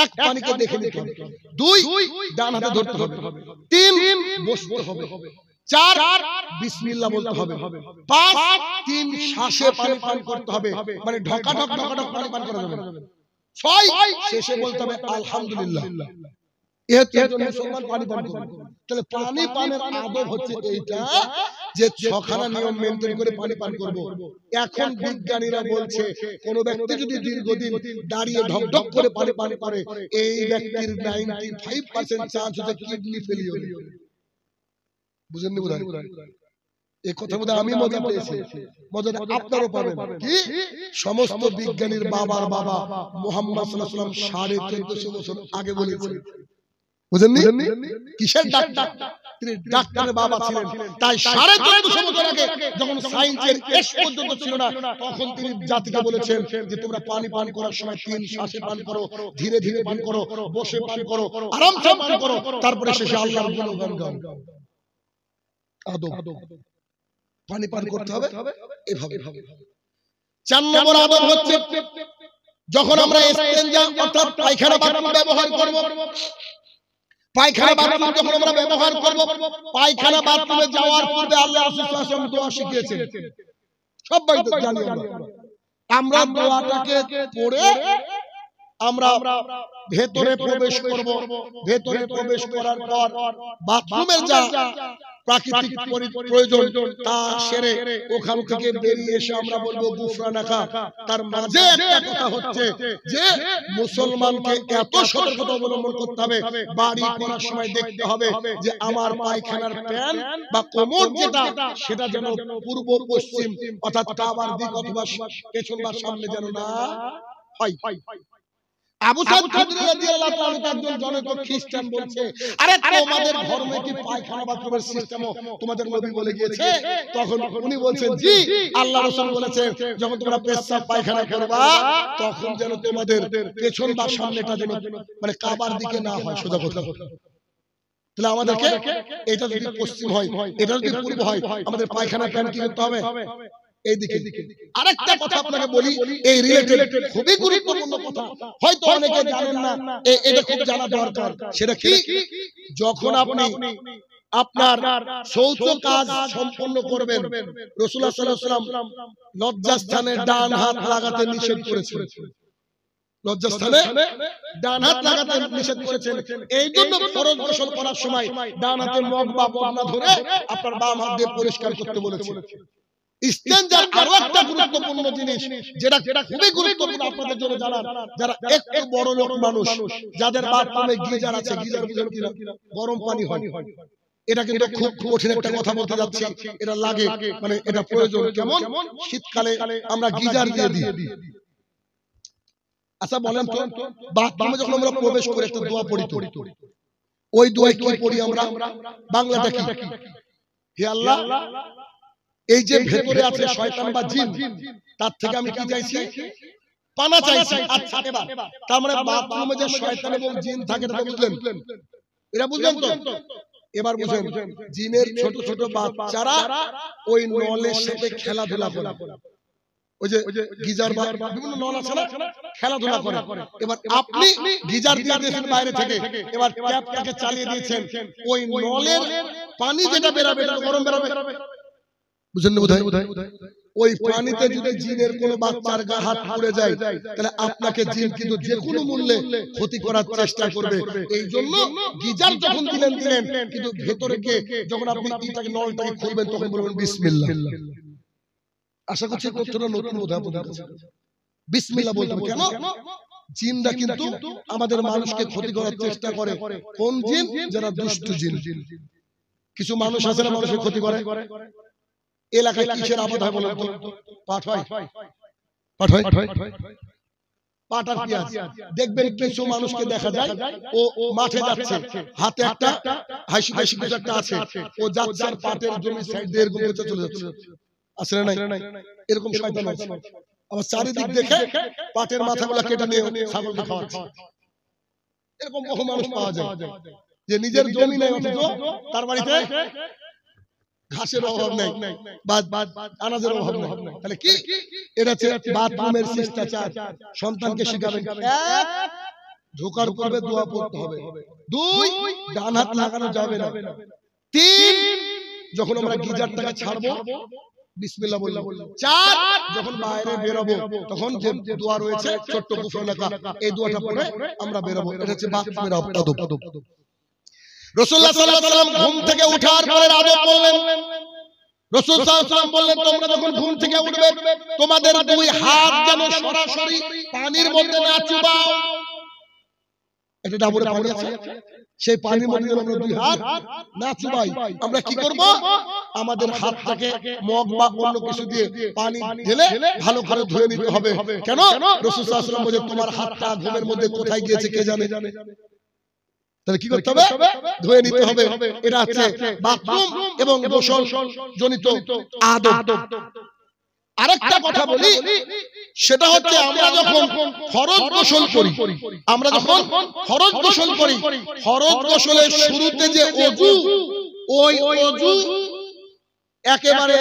1, পানিকে দেখে নিতে হবে। 2, ডান হাতে ধরতে হবে। 3, বসতে হবে। 4, বিসমিল্লাহ বলতে হবে। 5, 3 শ্বাসে পানি পান করতে হবে, মানে ঢকাঢক ঢকাঢক পানি পান করা যাবে না। 6, শেষে বলতে হবে আলহামদুলিল্লাহ। এর জন্য মুসলমান পানি পান করবে। তাহলে পানি পানের আদব হচ্ছে এইটা, যে 6খানা নিয়ম মেইনটেইন করে পানি পান করব। এখন বিজ্ঞানীরা বলছে কোন ব্যক্তি যদি দীর্ঘদিন দাঁড়িয়ে ঢকঢক করে পানি পান করে, এই ব্যক্তির 95% চান্স হচ্ছে কিডনি ফেলিওর। বুঝেননি বোধহয়? এই কথা বোধহয় আমি মজা পেয়েছি, মজাটা আপনারও পাবেন। কি? সমস্ত বিজ্ঞানীর বাবার বাবা মুহাম্মদ সাল্লাল্লাহু আলাইহি ওয়াসাল্লাম 1450 বছর আগে বলেছেন। বুঝেননি? কিসের ডাক্তার? তিনি ডাক্তারের বাবা ছিলেন। তাই 1450 বছর আগে যখন সায়েন্সের এস পর্যন্ত ছিল না, তখন তিনি জাতিকে বলেছেন যে তোমরা পানি পান করার সময় 3 শ্বাসে পান করো, ধীরে ধীরে পান করো, বসে পান করো, আরামসে পান করো, তারপরে শেষে আল্লাহর গুণগান গাও। আদব, পানি পান করতে হবে এভাবে। 4 নম্বর আদব হচ্ছে যখন আমরা ইস্তেঞ্জা অর্থাৎ পায়খানা বাথরুম ব্যবহার করব, পায়খানা বাথরুম যখন আমরা ব্যবহার করব, পায়খানা বাথরুমে যাওয়ার পূর্বে আল্লাহ রাসূল সাল্লাল্লাহু আলাইহি ওয়াসাল্লাম দোয়া শিখিয়েছেন। সবাই তো জানি আমরা দোয়াটাকে পড়ে আমরা ভেতরে প্রবেশ করব। ভেতরে প্রবেশ করার পর বাথরুমের যা প্রাকৃতিক প্রয়োজন তা সেরে ওখান থেকে বেরিয়ে এসে আমরা বলবো গুফরানাকা। তার মাঝে একটা কথা হচ্ছে যে মুসলমানকে এত সতর্কতা অবলম্বন করতে হবে, বাড়ি করার সময় দেখতে হবে যে আমার পায়খানার প্যান বা কোমর যেটা সেটা যেন পূর্ব পশ্চিম অর্থাৎ কাবার দিক অথবা পেছন বা সামনে যেন না হয়। আবু সাঈদ খুদরি রাদিয়াল্লাহু তাআলা একজন জনৈক খ্রিস্টান বলছে, আরে তোমাদের ধর্মে কি পায়খানা বাথরুমের সিস্টেম তোমাদের নবী বলে গিয়েছে? তখন উনি বলছেন, জি আল্লাহ রাসূল বলেছেন যখন তোমরা পেশাব পায়খানা করবা তখন যেন তোমাদের পেছন বা সামনেটা যেন মানে কাবার দিকে না হয়। সোজা কথা। তাহলে আমাদেরকে এটা যদি পশ্চিম হয়, এটা যদি পূর্ব হয়, আমাদের পায়খানা কেন কি করতে হবে? এইদিকে। আরেকটা কথা আপনাকে বলি, এই রিলেটেড খুবই গুরুত্বপূর্ণ কথা, হয়তো অনেকে জানেন না, এটা খুব জানা দরকার। সেটা কি? যখন আপনি আপনার শৌচ কাজ সম্পন্ন করবেন, রাসূলুল্লাহ সাল্লাল্লাহু আলাইহি ওয়াসাল্লাম লজ্জাস্থানে ডান হাত লাগাতে নিষেধ করেছেন। লজ্জাস্থানে ডান হাত লাগাতে নিষেধ করেছেন। এই জন্য ফরজ গোসল করার সময় ডান হাতে মগ বা বদনা ধরে আপনার বাম হাত দিয়ে পরিষ্কার করতে বলেছেন। ইস্তেঞ্জার আরো একটা গুরুত্বপূর্ণ জিনিস যেটা খুবই গুরুত্বপূর্ণ আপনাদের জন্য জানার, যারা একটু বড় লোক মানুষ, যাদের বাথরুমে গিজার আছে, গিজার বুঝেন কিনা, গরম পানি হয়। এটা কিন্তু খুব কঠিন একটা কথা বলতে যাচ্ছি, এটা লাগে মানে এটা প্রয়োজন। কেমন? শীতকালে আমরা গিজার দিয়ে দিই। আচ্ছা বলেন তো, বাথরুমে যখন আমরা প্রবেশ করে একটা দোয়া পড়ি তো, ওই দোয়া কি পড়ি আমরা? বাংলাটা কি? হে আল্লাহ, এই যে ভেতরে আছে শয়তান বা জিন, তার থেকে আমি কি চাইছি? পানা চাইছি। আচ্ছা এবার তার মানে বাথরুমে যে শয়তান এবং জিন থাকে এটা বুঝলেন? এটা বুঝলেন তো? এবার বুঝেন, জিনের ছোট ছোট বাচ্চারা ওই নলের সাথে খেলাধুলা করে। ওই যে গিজার বা বিভিন্ন নল আছে না, খেলাধুলা করে। এবার আপনি গিজার দিয়ে দিয়েছেন বাইরে থেকে, এবার ট্যাপটাকে চালিয়ে দিয়েছেন, ওই নলের পানি যেটা বেরাবে এটা গরম বেরাবে, বুঝেন না বোধহয়? ওই পানিতে যদি জিনের কোনো বাচ্চার গা হাত পড়ে যায় তাহলে আপনাকে জিন কিন্তু যে কোনো মূল্যে ক্ষতি করার চেষ্টা করবে। এই জন্য গিজার যখন দিলেন কিন্তু ভেতরে গিয়ে যখন আপনি এটাকে নলটাকে খুলবেন তখন বলবেন বিসমিল্লাহ। আশা করছি তথ্যটা নতুন বোধহয় আপনাদের কাছে। বিসমিল্লাহ বলতে হবে। কেন? জিনরা কিন্তু আমাদের মানুষকে ক্ষতি করার চেষ্টা করে। কোন জিন? যারা দুষ্ট জিন। কিছু মানুষ আছে না মানুষের ক্ষতি করে। এলাকায় কিসের আবাদ হয় বলেন তো? পাট হয়। পাট হয়। পাট আর পেঁয়াজ। দেখবেন কিছু মানুষকে দেখা যায় ও মাঠে যাচ্ছে, হাতে একটা হাসি হাসি কিছু একটা আছে, ও যাচ্ছে আর পাটের জমি সাইড দিয়ে এরকম করে চলে যাচ্ছে। আছে না নাই? এরকম শয়তান আছে। আবার চারিদিক দেখে পাটের মাথাগুলো কেটে নিয়ে ছাগলকে খাওয়াচ্ছে। এরকম বহু মানুষ পাওয়া যায় যে নিজের জমি নেই অথচ তার বাড়িতে ঘাসের অভাব নেই বা আনাজের অভাব নেই। তাহলে কি? এটা হচ্ছে বাথরুমের শিষ্টাচার। সন্তানকে শিখাবেন, 1 ঢোকার পূর্বে দোয়া পড়তে হবে, 2 ডান হাত লাগানো যাবে না, 3 যখন আমরা গিজারটাকে ছাড়বো বিসমিল্লাহ বলবো, 4 যখন বাইরে বেরোবো তখন যে দোয়া রয়েছে ছোট্ট গুফরানাকা, এই দোয়াটা পড়ে আমরা বেরোবো। এটা হচ্ছে বাথরুমের আদব। রাসূলুল্লাহ সাল্লাল্লাহু আলাইহি ওয়াসাল্লাম ঘুম থেকে ওঠার পরে আদব বললেন। রাসূল সাল্লাল্লাহু আলাইহি ওয়াসাল্লাম বললেন, তোমরা যখন ঘুম থেকে উঠবে তোমাদের 2 হাত যেন সরাসরি পানির মধ্যে না চুবাও। এটা ডাবরে পানি আছে, সেই পানির মধ্যে যেন আমরা 2 হাত না চুবাই। আমরা কি করব? আমাদের হাতটাকে মগ বা অন্য কিছু দিয়ে পানি ঢেলে ভালো করে ধুয়ে নিতে হবে। কেন? রাসূল সাল্লাল্লাহু আলাইহি ওয়াসাল্লাম বলেন, তোমার হাতটা ঘুমের মধ্যে কোথায় গিয়েছে কে জানে। তাহলে কি করতে হবে? ধুয়ে নিতে হবে। এটা হচ্ছে বাথরুম এবং গোসল জনিত আদব। আরেকটা কথা বলি, সেটা হচ্ছে আমরা যখন ফরজ গোসল করি, ফরজ গোসলের শুরুতে যে ওযু, ওই ওযু একেবারে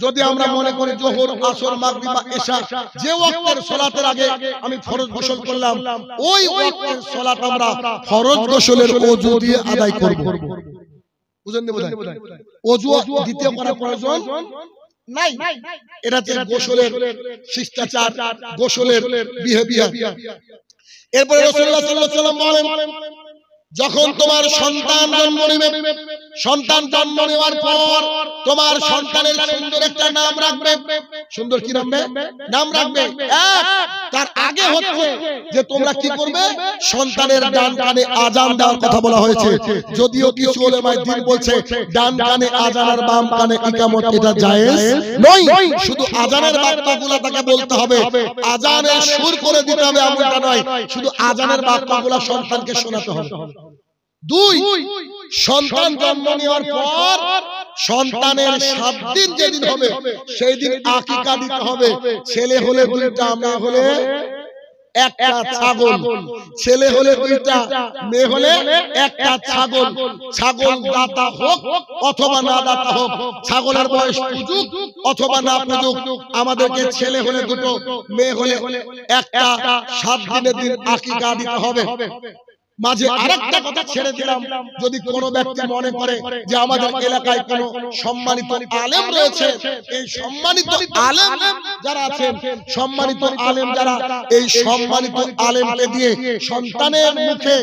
যদি আমরা মনে করি যোহর, আসর, মাগরিব বা ইশা যে ওয়াক্তের সালাতের আগে আমি ফরজ গোসল করলাম, ওই ওয়াক্তের সালাত আমরা ফরজ গোসলের ওযু দিয়ে আদায় করব। বুঝেন না? বোধহয় ওযু দ্বিতীয় করার প্রয়োজন নাই। এটা হচ্ছে গোসলের শিষ্টাচার, গোসলের বিহেভিয়ার। এরপরে রাসূলুল্লাহ সাল্লাল্লাহু আলাইহি ওয়াসাল্লাম বলেন, যখন তোমার সন্তান জন্ম নেবে, সন্তান জন্ম নেওয়ার পর তোমার সন্তানের সুন্দর একটা নাম রাখবে। সুন্দর কি নাম রাখবে? তার আগে হচ্ছে যে তোমরা কি করবে, সন্তানের ডান কানে আজান দেওয়ার কথা বলা হয়েছে। যদিও কিছু উলামায়ে দ্বীন বলছে ডান কানে আজান আর বাম কানে ইকামত এটা জায়েজ নয়, শুধু আজানের বাক্যগুলো তাকে বলতে হবে, আজানের সুর করে দিতে হবে এমনটা নয়, শুধু আজানের বাক্যগুলো সন্তানকে শোনাতে হবে। দুই, সন্তান জন্ম নেওয়ার পর সন্তানের 7 দিন যেদিন হবে সেই দিন আকিকা দিতে হবে। ছেলে হলে 2টা, মেয়ে হলে 1টা ছাগল। ছেলে হলে 2টা, মেয়ে হলে 1টা ছাগল। ছাগল দাতা হোক অথবা না দাতা হোক, ছাগলের বয়স পুজুক অথবা না পুজুক, আমাদেরকে ছেলে হলে 2টো, মেয়ে হলে 1টা 7 দিনের দিন আকিকা দিতে হবে। মাঝে আরেকটা কথা ছেড়ে দিলাম, যদি কোনো ব্যক্তি মনে করে যে আমাদের এলাকায় কোনো সম্মানিত আলেম রয়েছে, এই সম্মানিত আলেম যারা আছেন, সম্মানিত আলেম যারা, এই সম্মানিত আলেমকে দিয়ে সন্তানের মুখে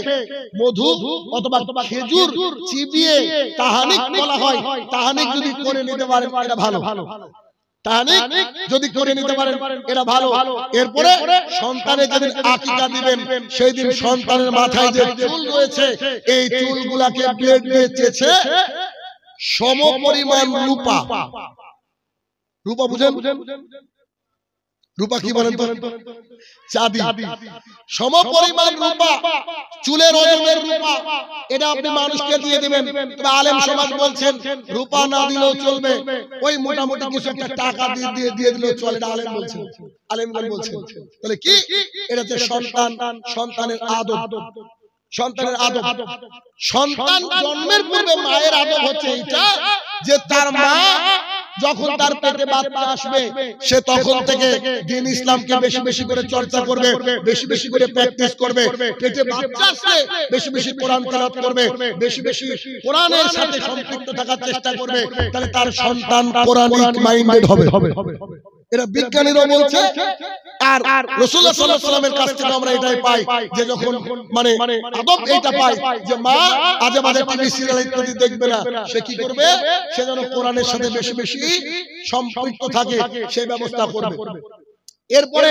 মধু অথবা খেজুর চিবিয়ে তাহানিক বলা হয়, তাহানিক যদি করে নিতে পারেন এটা ভালো। তাহানিক যদি করে নিতে পারেন এটা ভালো। এরপরে সন্তানের যেদিন আকিকা দিবেন সেই দিন সন্তানের মাথায় যে চুল রয়েছে এই চুলগুলাকে ব্লেড দিয়ে চেঁচে সমপরিমাণ রূপা, রূপা বুঝেন? রূপা কি বলেন তো? চাঁদি। সমপরিমাণ রূপা, চুলের ওজনের রূপা, এটা আপনি মানুষকে দিয়ে দিবেন। তবে আলেম সমাজ বলছেন রূপা না দিলেও চলবে, ওই মোটামুটি কিছু একটা টাকা দিয়ে দিলেও চলে, এটা আলেম বলছেন, আলেমগণ বলছেন। তাহলে কি এটা হচ্ছে সন্তানের আদব, সন্তানের আদব। সন্তান জন্মের পূর্বে মায়ের আদব হচ্ছে এটা যে তার মা যখন তার পেটে বাচ্চা আসবে সে তখন থেকে দ্বীন ইসলামকে বেশি বেশি করে চর্চা করবে, বেশি বেশি করে প্র্যাকটিস করবে। পেটে বাচ্চা আসলে বেশি বেশি কোরআন তেলাওয়াত করবে, বেশি বেশি কোরআনের সাথে সম্পৃক্ত থাকার চেষ্টা করবে, তাহলে তার সন্তান কোরআনিক মাইন্ডেড হবে। এটা বিজ্ঞানীরাও বলছে। আর রাসূলুল্লাহ সাল্লাল্লাহু আলাইহি ওয়াসাল্লামের কাছ থেকে আমরা এটাই পাই যে যখন মানে আদব এইটা পাই যে মা আজে বাজে টিভি সিরিয়াল ইত্যাদি দেখবে না, সে কি করবে, সে যেন কোরআনের সাথে বেশি বেশি সম্পৃক্ত থাকে সেই ব্যবস্থা করবে। এরপরে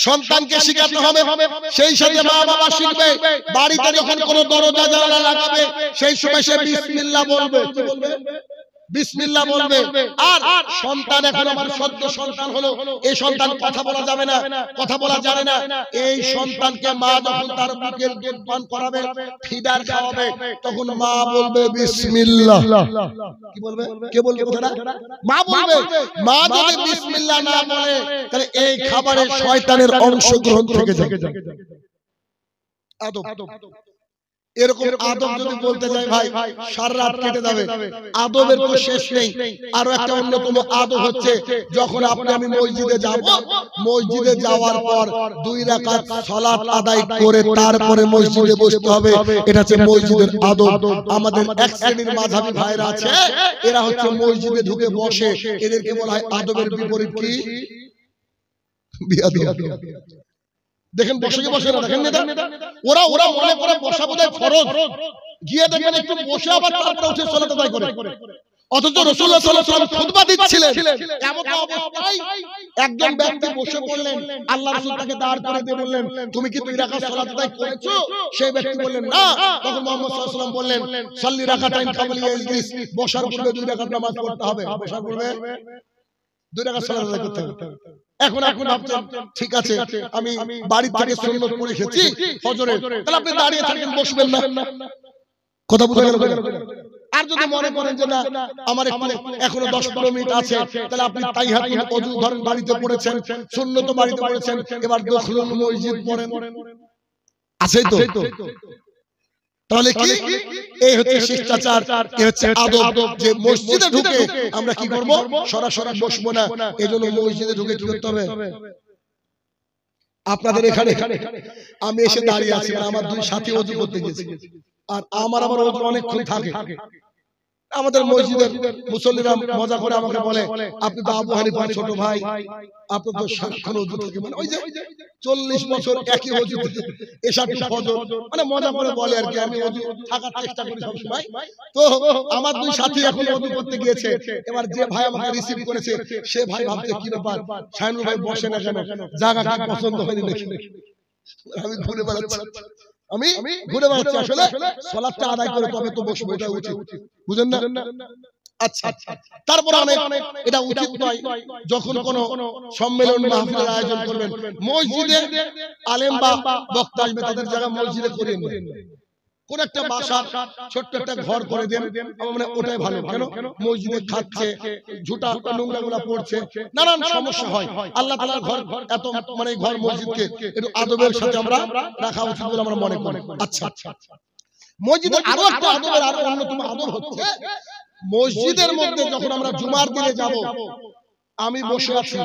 সন্তানকে শিখাতে হবে, সেই সাথে মা বাবা শিখবে। বাড়িতে যখন কোনো দরজা জানালা লাগাবে সেই সময় সে বিসমিল্লাহ বলবে। কি বলবে? বিসমিল্লাহ বলবে। আর সন্তান এখন আমার সদ্য সন্তান হলো, এই সন্তান কথা বলা যাবে না, কথা বলা জানে না, এই সন্তানকে মা যখন তার বুকের দুধ পান করাবে, ফিডার খাওয়াবে, তখন মা বলবে বিসমিল্লাহ। কি বলবে? কে বলবে কথাটা? মা বলবে। মা যদি বিসমিল্লাহ না বলে তাহলে এই খাবারে শয়তানের অংশগ্রহণ থেকে যায়। আদব, এরকম আদব যদি বলতে যাই ভাই সারা রাত কেটে যাবে। আদবের তো শেষ নেই। আরো একটা অন্যতম আদব হচ্ছে যখন আপনি আমি মসজিদে যাব, মসজিদে যাওয়ার পর 2 রাকাত সালাত আদায় করে তারপরে মসজিদে বসতে হবে। এটা হচ্ছে মসজিদের আদব। আমাদের এক শ্রেণীর মাযহাবী ভাইরা আছে, এরা হচ্ছে মসজিদে ঢুকে বসে, এদেরকে বলা হয় আদবের বিপরীত কি? বিয়াদব। দেখেন বসে বসে না, দেখেন না, ওরা মনে করে বসা বোধহয় ফরজ, গিয়ে দেখেন একটু বসে আবার তারপরে উঠে সালাত আদায় করে। অথচ রাসূলুল্লাহ সাল্লাল্লাহু আলাইহি ওয়াসাল্লাম খুতবা দিচ্ছিলেন, এমন অবস্থায় একজন ব্যক্তি বসে পড়লেন, আল্লাহ রাসূল তাকে দাঁড় করে দিয়ে বললেন তুমি কি 2 রাকাত সালাত আদায় করেছো? সেই ব্যক্তি বললেন না। তখন মুহাম্মদ সাল্লাল্লাহু আলাইহি ওয়াসাল্লাম বললেন সাল্লি রাকাতাইন ক্বাবলা ইজলিস, বসার পূর্বে 2 রাকাত নামাজ পড়তে হবে, বসার পূর্বে 2 রাকাত সালাত আদায় করতে হবে। এখন ভাবছেন ঠিক আছে আমি বাড়ি থেকে সুন্নাত পড়ে এসেছি ফজরে, তাহলে আপনি দাঁড়িয়ে থাকেন, বসবেন না। কথা বুঝা গেল? আর যদি মনে করেন যে না আমার এখনো 10-15 মিনিট আছে, তাহলে আপনি তাইহাতুল ওযু ধরেন বাড়িতে পড়েছেন, সুন্নাত বাড়িতে পড়েছেন, এবার দখলুল মসজিদ পড়েন, আছেই তো। তাহলে কি এই হচ্ছে শিষ্টাচার, এই হচ্ছে আদব, যে মসজিদে ঢুকে আমরা কি করব, সরাসরি বসবো না। এজন্য মসজিদে ঢুকে কি করতে হবে? আপনাদের এখানে আমি এসে দাঁড়িয়ে আছি, আমার দুই সাথী ওযু করতে গেছে, আর আমার ওযু অনেকক্ষণ থাকে। আমাদের মসজিদের মুসল্লিরা মজা করে আমাকে বলে, আপনি তো আবু হানিফার ছোট ভাই, আপনি তো সারাক্ষণ ওযু থাকে, মানে ওই যে 40 বছর একই ওযু, এশা টু ফজর, মানে মজা করে বলে আর কি। আমি ওযু থাকার চেষ্টা করি সব সময়। তো আমার দুই সাথী এখন ওযু করতে গিয়েছে। এবার যে ভাই আমাকে রিসিভ করেছে সে ভাই ভাবছে কি ব্যাপার, শাইনুল ভাই বসে না কেন, জায়গা কি পছন্দ হয়নি নাকি? আমি ঘুরে বেড়াচ্ছি, আসলে সালাতটা আদায় করে তবে তো বসবো, এটা উচিত, বুঝেন না? আচ্ছা, তারপর অনেক এটা উচিত নয়, যখন কোন সম্মেলন মাহফিলের আয়োজন করবেন, মসজিদে আলেম বা বক্তা আসবে, তাদের জায়গা মসজিদে করিয়ে নেন। কোন একটা বাসার ছোট্ট একটা ঘর করে দেন, মানে ওটাই ভালো। কেন? মসজিদে খাচ্ছে, ঝুটা নোংরা গুলা পড়ছে, নানান সমস্যা হয়। আল্লাহ তাআলার ঘর, এত মানে ঘর মসজিদকে একটু আদবের সাথে আমরা রাখা উচিত বলে আমরা মনে করি। আচ্ছা, মসজিদে আরো একটা আদবের আরো অন্যতম আদব হচ্ছে, মসজিদের মধ্যে যখন আমরা জুমার দিনে যাব, আমি বসে আছি,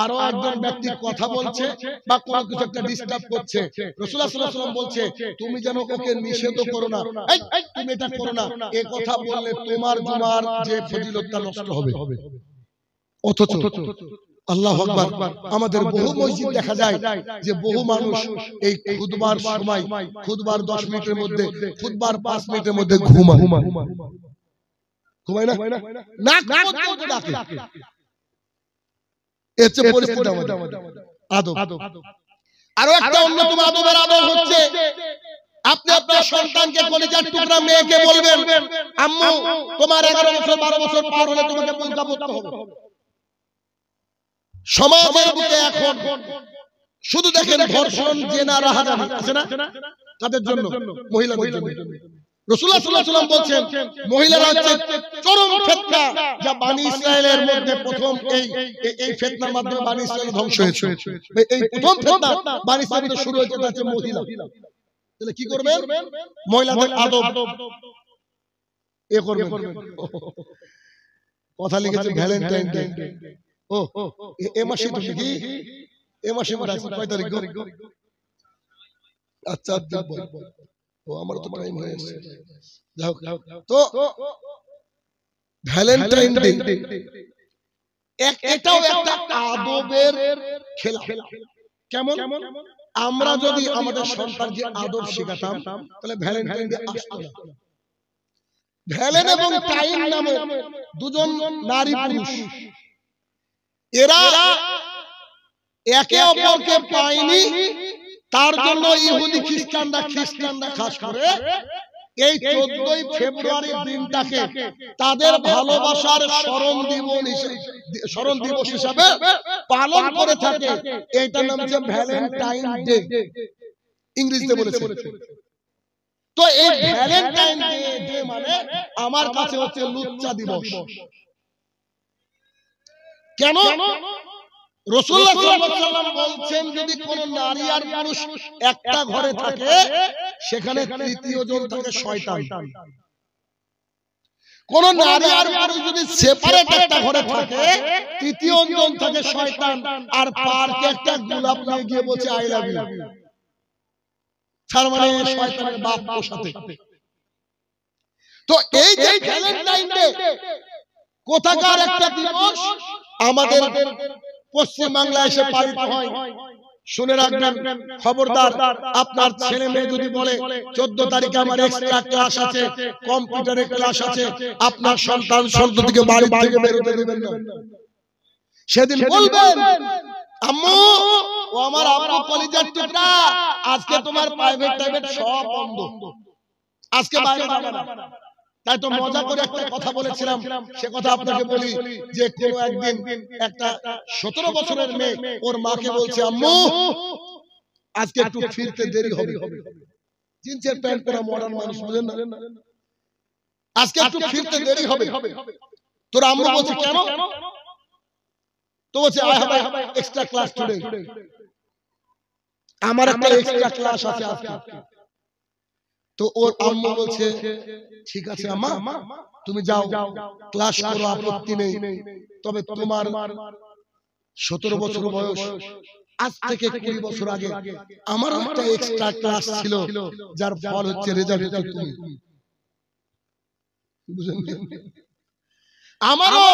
আরো একজন ব্যক্তি কথা বলছে বা কোনো কিছু একটা ডিস্টার্ব করছে, রাসূলুল্লাহ সাল্লাল্লাহু আলাইহি ওয়াসাল্লাম বলছে তুমি যেন ওকে নিষেধ করো না, এই তুমি এটা করো না, এই কথা বললে তোমার জুমার যে ফজিলতটা নষ্ট হবে। অথচ আল্লাহু আকবার, আমাদের বহু মসজিদ দেখা যায় যে বহু মানুষ এই খুতবার সময়, খুতবার 10 মিনিটের মধ্যে, খুতবার 5 মিনিটের মধ্যে ঘুমায় না, নাক পর্যন্ত ডাকে। এতে পরিস্থিতি আমাদের আদব। আরো একটা অন্যতম আদবের আদব হচ্ছে, আপনি আপনার সন্তানকে, কলিজার টুকরা মেয়েকে বলবেন, আম্মু তোমার 11 বছর 12 বছর পার হলে তোমাকে বুরকা পরতে হবে। সমাজের বুকে এখন শুধু দেখেন ধর্ষণ, জেনা, রাহাজানি আছে না, তাদের জন্য, মহিলাদের জন্য। রাসূলুল্লাহ সাল্লাল্লাহু আলাইহি ওয়াসাল্লাম বলছেন মহিলারা হচ্ছে চরম ফিতনা, যা বনি ইসরাইলের মধ্যে প্রথম এই ফিতনার মাধ্যমে বনি ইসরাইল ধ্বংস হয়েছে। এই প্রথম ফিতনা বনি ইসরাইলে শুরু হয়েছে, এটা হচ্ছে মহিলা। তাহলে কি করবেন? মহিলাদের আদব এ করবেন। কথা লিখেছে ভ্যালেন্টাইন ডে। ও এ মাসে তো কি, এ মাসে কয় তারিখ? আচ্ছা, ও আমার তো টাইম হয়ে গেছে। যাও তো ভ্যালেন্টাইন ডে এটাও একটা আদবের খেলা। কেমন? আমরা যদি আমাদের সন্তানকে আদব শেখাতাম, তাহলে ভ্যালেন্টাইন ডে আসতো না। ভ্যালেন এবং টাইম নামে দুজন নারী পুরুষ, এরা একে অপরকে পায়নি, তার জন্য ইহুদি খ্রিস্টানরা খাস করে এই 14 ফেব্রুয়ারি দিনটাকে তাদের ভালোবাসার স্মরণ দিবস হিসাবে পালন করে থাকে। এইটার নাম হচ্ছে ভ্যালেন্টাইন ডে, ইংরেজিতে বলেছে। তো এই ভ্যালেন্টাইন ডে মানে আমার কাছে হচ্ছে লুচ্চা দিবস। কেন? রাসূলুল্লাহ সাল্লাল্লাহু আলাইহি ওয়াসাল্লাম বলছেন, যদি কোন নারী আর পুরুষ একটা ঘরে থাকে, সেখানে তৃতীয় জন থাকে শয়তান। কোন নারী আর পুরুষ যদি সেপারেট একটা ঘরে থাকে, তৃতীয় জন থাকে শয়তান। আর পার্কে একটা গোলাপ নিয়ে গিয়ে বলছে আই লাভ ইউ, তার মানে শয়তানের বাপ ওর সাথে। তো এই যে ভ্যালেন্টাইন ডে কোথাকার একটা দিবস, আমাদের পশ্চিম বাংলায় এসে পালিত হয়। শুনে রাখবেন, খবরদার, আপনার ছেলে মেয়ে যদি বলে 14 তারিখে আমার এক্সট্রা ক্লাস আছে, কম্পিউটারের ক্লাস আছে, আপনার সন্তানকে বাড়ি থেকে বের হতে দেবেন না। সেদিন বলবেন, আম্মু ও আমার আব্বু কলিজার টুকরা, আজকে তোমার প্রাইভেট সব বন্ধ, আজকে বাইরে যাবে না। তাই তো মজা করে একটা কথা বলেছিলাম, সে কথা আপনাকে বলি, যে কোন একদিন একটা 17 বছরের মেয়ে ওর মাকে বলছে, আম্মু আজকে একটু ফিরতে দেরি হবে। জিন্সের প্যান্ট পরা মডার্ন মানুষ, বুঝেন না, আজকে একটু ফিরতে দেরি হবে। তোর আম্মু বলছে কেন? তো বলছে I have extra class today, আমার একটা এক্সট্রা ক্লাস আছে আজকে। তো ওর আম্মু বলছে ঠিক আছে আম্মা তুমি যাও ক্লাস করো, আপত্তি নেই, তবে তোমার 17 বছর বয়স, আজ থেকে 20 বছর আগে আমারও একটা এক্সট্রা ক্লাস ছিল, যার ফল হচ্ছে রেজাল্ট হচ্ছে তুমি। বুঝলেন? আমারও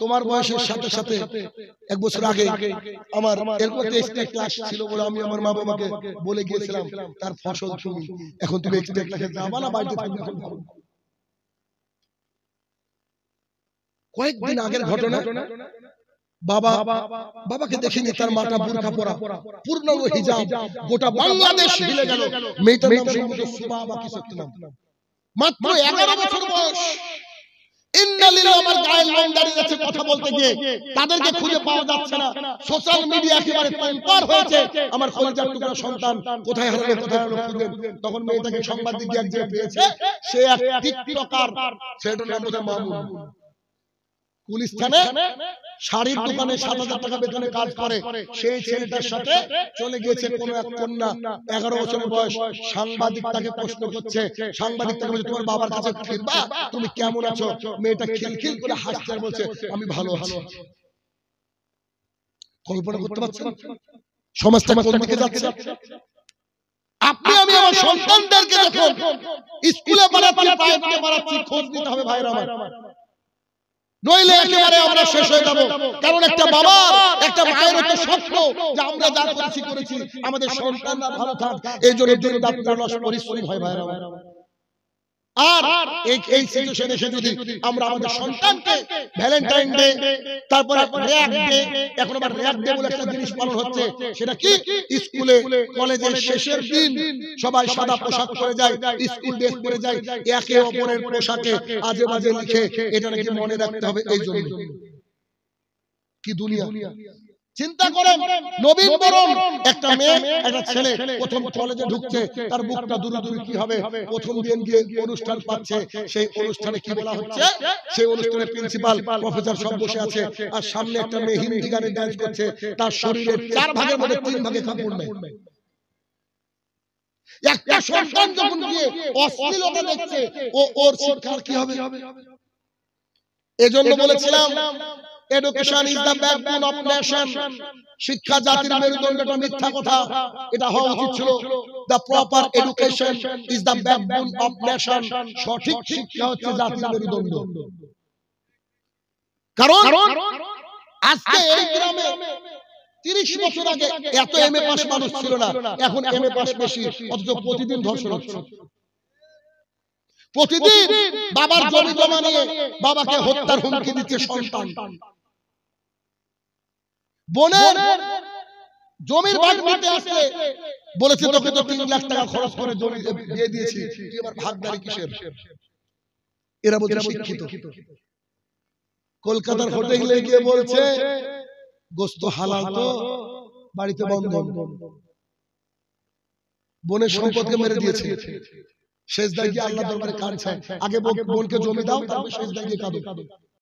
তোমার বয়সের সাথে সাথে 1 বছর আগে আমার এরকম একটা এক্সট্রা ক্লাস ছিল বলে আমি আমার মা বাবাকে বলে গিয়েছিলাম, তার ফসল তুমি। এখন তুমি এক্সট্রা ক্লাসে যাবা না বাড়িতে থাকবে? কয়েকদিন আগের ঘটনা, বাবাকে দেখিনি, তার মাটা বুরকা পরা, পূর্ণ হিজাব, গোটা বাংলাদেশ হিলে গেল। মেয়েটার নাম সম্ভবত সুবা বা কিছু একটা নাম, মাত্র 11 বছর বয়স। আমার গায়ের লাইন দাঁড়িয়ে আছে কথা বলতে গিয়ে, তাদেরকে খুঁজে পাওয়া যাচ্ছে না। সোশ্যাল মিডিয়া একেবারে পার হয়েছে। আমার কলিজার টুকরা সন্তান কোথায় হারালো, কোথায় হারালো খুঁজেন। তখন মেয়েটাকে সাংবাদিক এক জায়গায় পেয়েছে, সে এক টিকটকার, সেটার নাম হচ্ছে মামুন। গুলিস্তানে শাড়ির দোকানে 7,000 টাকা বেতনে কাজ করে। সেই ছেলেটার সাথে চলে গিয়েছে কোন এক কন্যা, 11 বছরের বয়স। সাংবাদিক তাকে প্রশ্ন করছে, সাংবাদিক তাকে বলছে তোমার বাবার কাছে ফিরবা, তুমি কেমন আছো? মেয়েটা খিলখিল করে হাসছে আর বলছে আমি ভালো আছি। কল্পনা করতে পারছেন সমাজটা কোন দিকে যাচ্ছে? আপনি আমি আমার সন্তানদেরকে যখন স্কুলে পড়াচ্ছি, প্রাইভেটে পড়াচ্ছি, খোঁজ নিতে হবে ভাইরা আমার, নইলে একেবারে আমরা শেষ হয়ে যাব। কারণ একটা বাবার, একটা মায়ের তো স্বপ্ন যে আমরা যা করেছি আমাদের সন্তানরা ভালো থাক, এই জন্য দিন রাত পরিশ্রম হয় ভাইরা। আর এই সিচুয়েশনে এসে যদি আমরা আমাদের সন্তানকে ভ্যালেন্টাইন ডে, তারপরে র্যাক ডে, এখন আবার র্যাক ডে বলে একটা জিনিস পালন হচ্ছে, সেটা কি? স্কুলে কলেজের শেষের দিন সবাই সাদা পোশাক পরে যায়, স্কুল ড্রেস পরে যায়, একে অপরের পোশাকে আজে বাজে লিখে, এটা নাকি মনে রাখতে হবে। এই জন্য কি দুনিয়া! চিন্তা করেন, নবীনবরণ একটা মেয়ে, একটা ছেলে প্রথম কলেজে ঢুকছে, তার বুকটা দূরে দূরে কি হবে? প্রথম দিন গিয়ে অনুষ্ঠান পাচ্ছে, সেই অনুষ্ঠানে কি বলা হচ্ছে? সেই অনুষ্ঠানে প্রিন্সিপাল, প্রফেসর সব বসে আছে, আর সামনে একটা মেয়ে হিন্দি গানে ডান্স করছে, তার শরীরের 4 ভাগের মধ্যে 3 ভাগে কাপড় নেই। একটা সন্তান যখন গিয়ে অশ্লীলতা দেখছে, ওর শিক্ষার কি হবে? এজন্য বলেছিলাম education is the backbone of nation. শিক্ষা জাতির মেরুদণ্ড, এটা মিথ্যা কথা, এটা হওয়া উচিত ছিল the proper education is the backbone of nation. সঠিক শিক্ষা হচ্ছে জাতির মেরুদণ্ড। কারণ আজকে এই গ্রামে 30 বছর আগে এত এমএ পাস মানুষ ছিল না, এখন এমএ পাস বেশি, অথচ প্রতিদিন ধর্ষণ হচ্ছে। প্রতিদিন বাবার জমি জমা নিয়ে বাবাকে হত্যার হুমকি দিচ্ছে সন্তান। বোনের জমির ভাগ নিতে আসলে বলেছে তোকে তো 3 লাখ টাকা খরচ করে জমি দিয়ে দিয়েছি, তুই আবার ভাগদারি কিসের? এরা বলছে শিক্ষিত। কলকাতার হোটেলে গিয়ে বলছে গোশত হালাল তো, বাড়িতে বন্ধ। বোনের সম্পদকে মেরে দিয়েছে। শেষ দায় গিয়ে আল্লাহ দরবারে কাঁদছে, আগে বোনকে জমি দাও, তারপর শেষ দায় গিয়ে কাঁদো।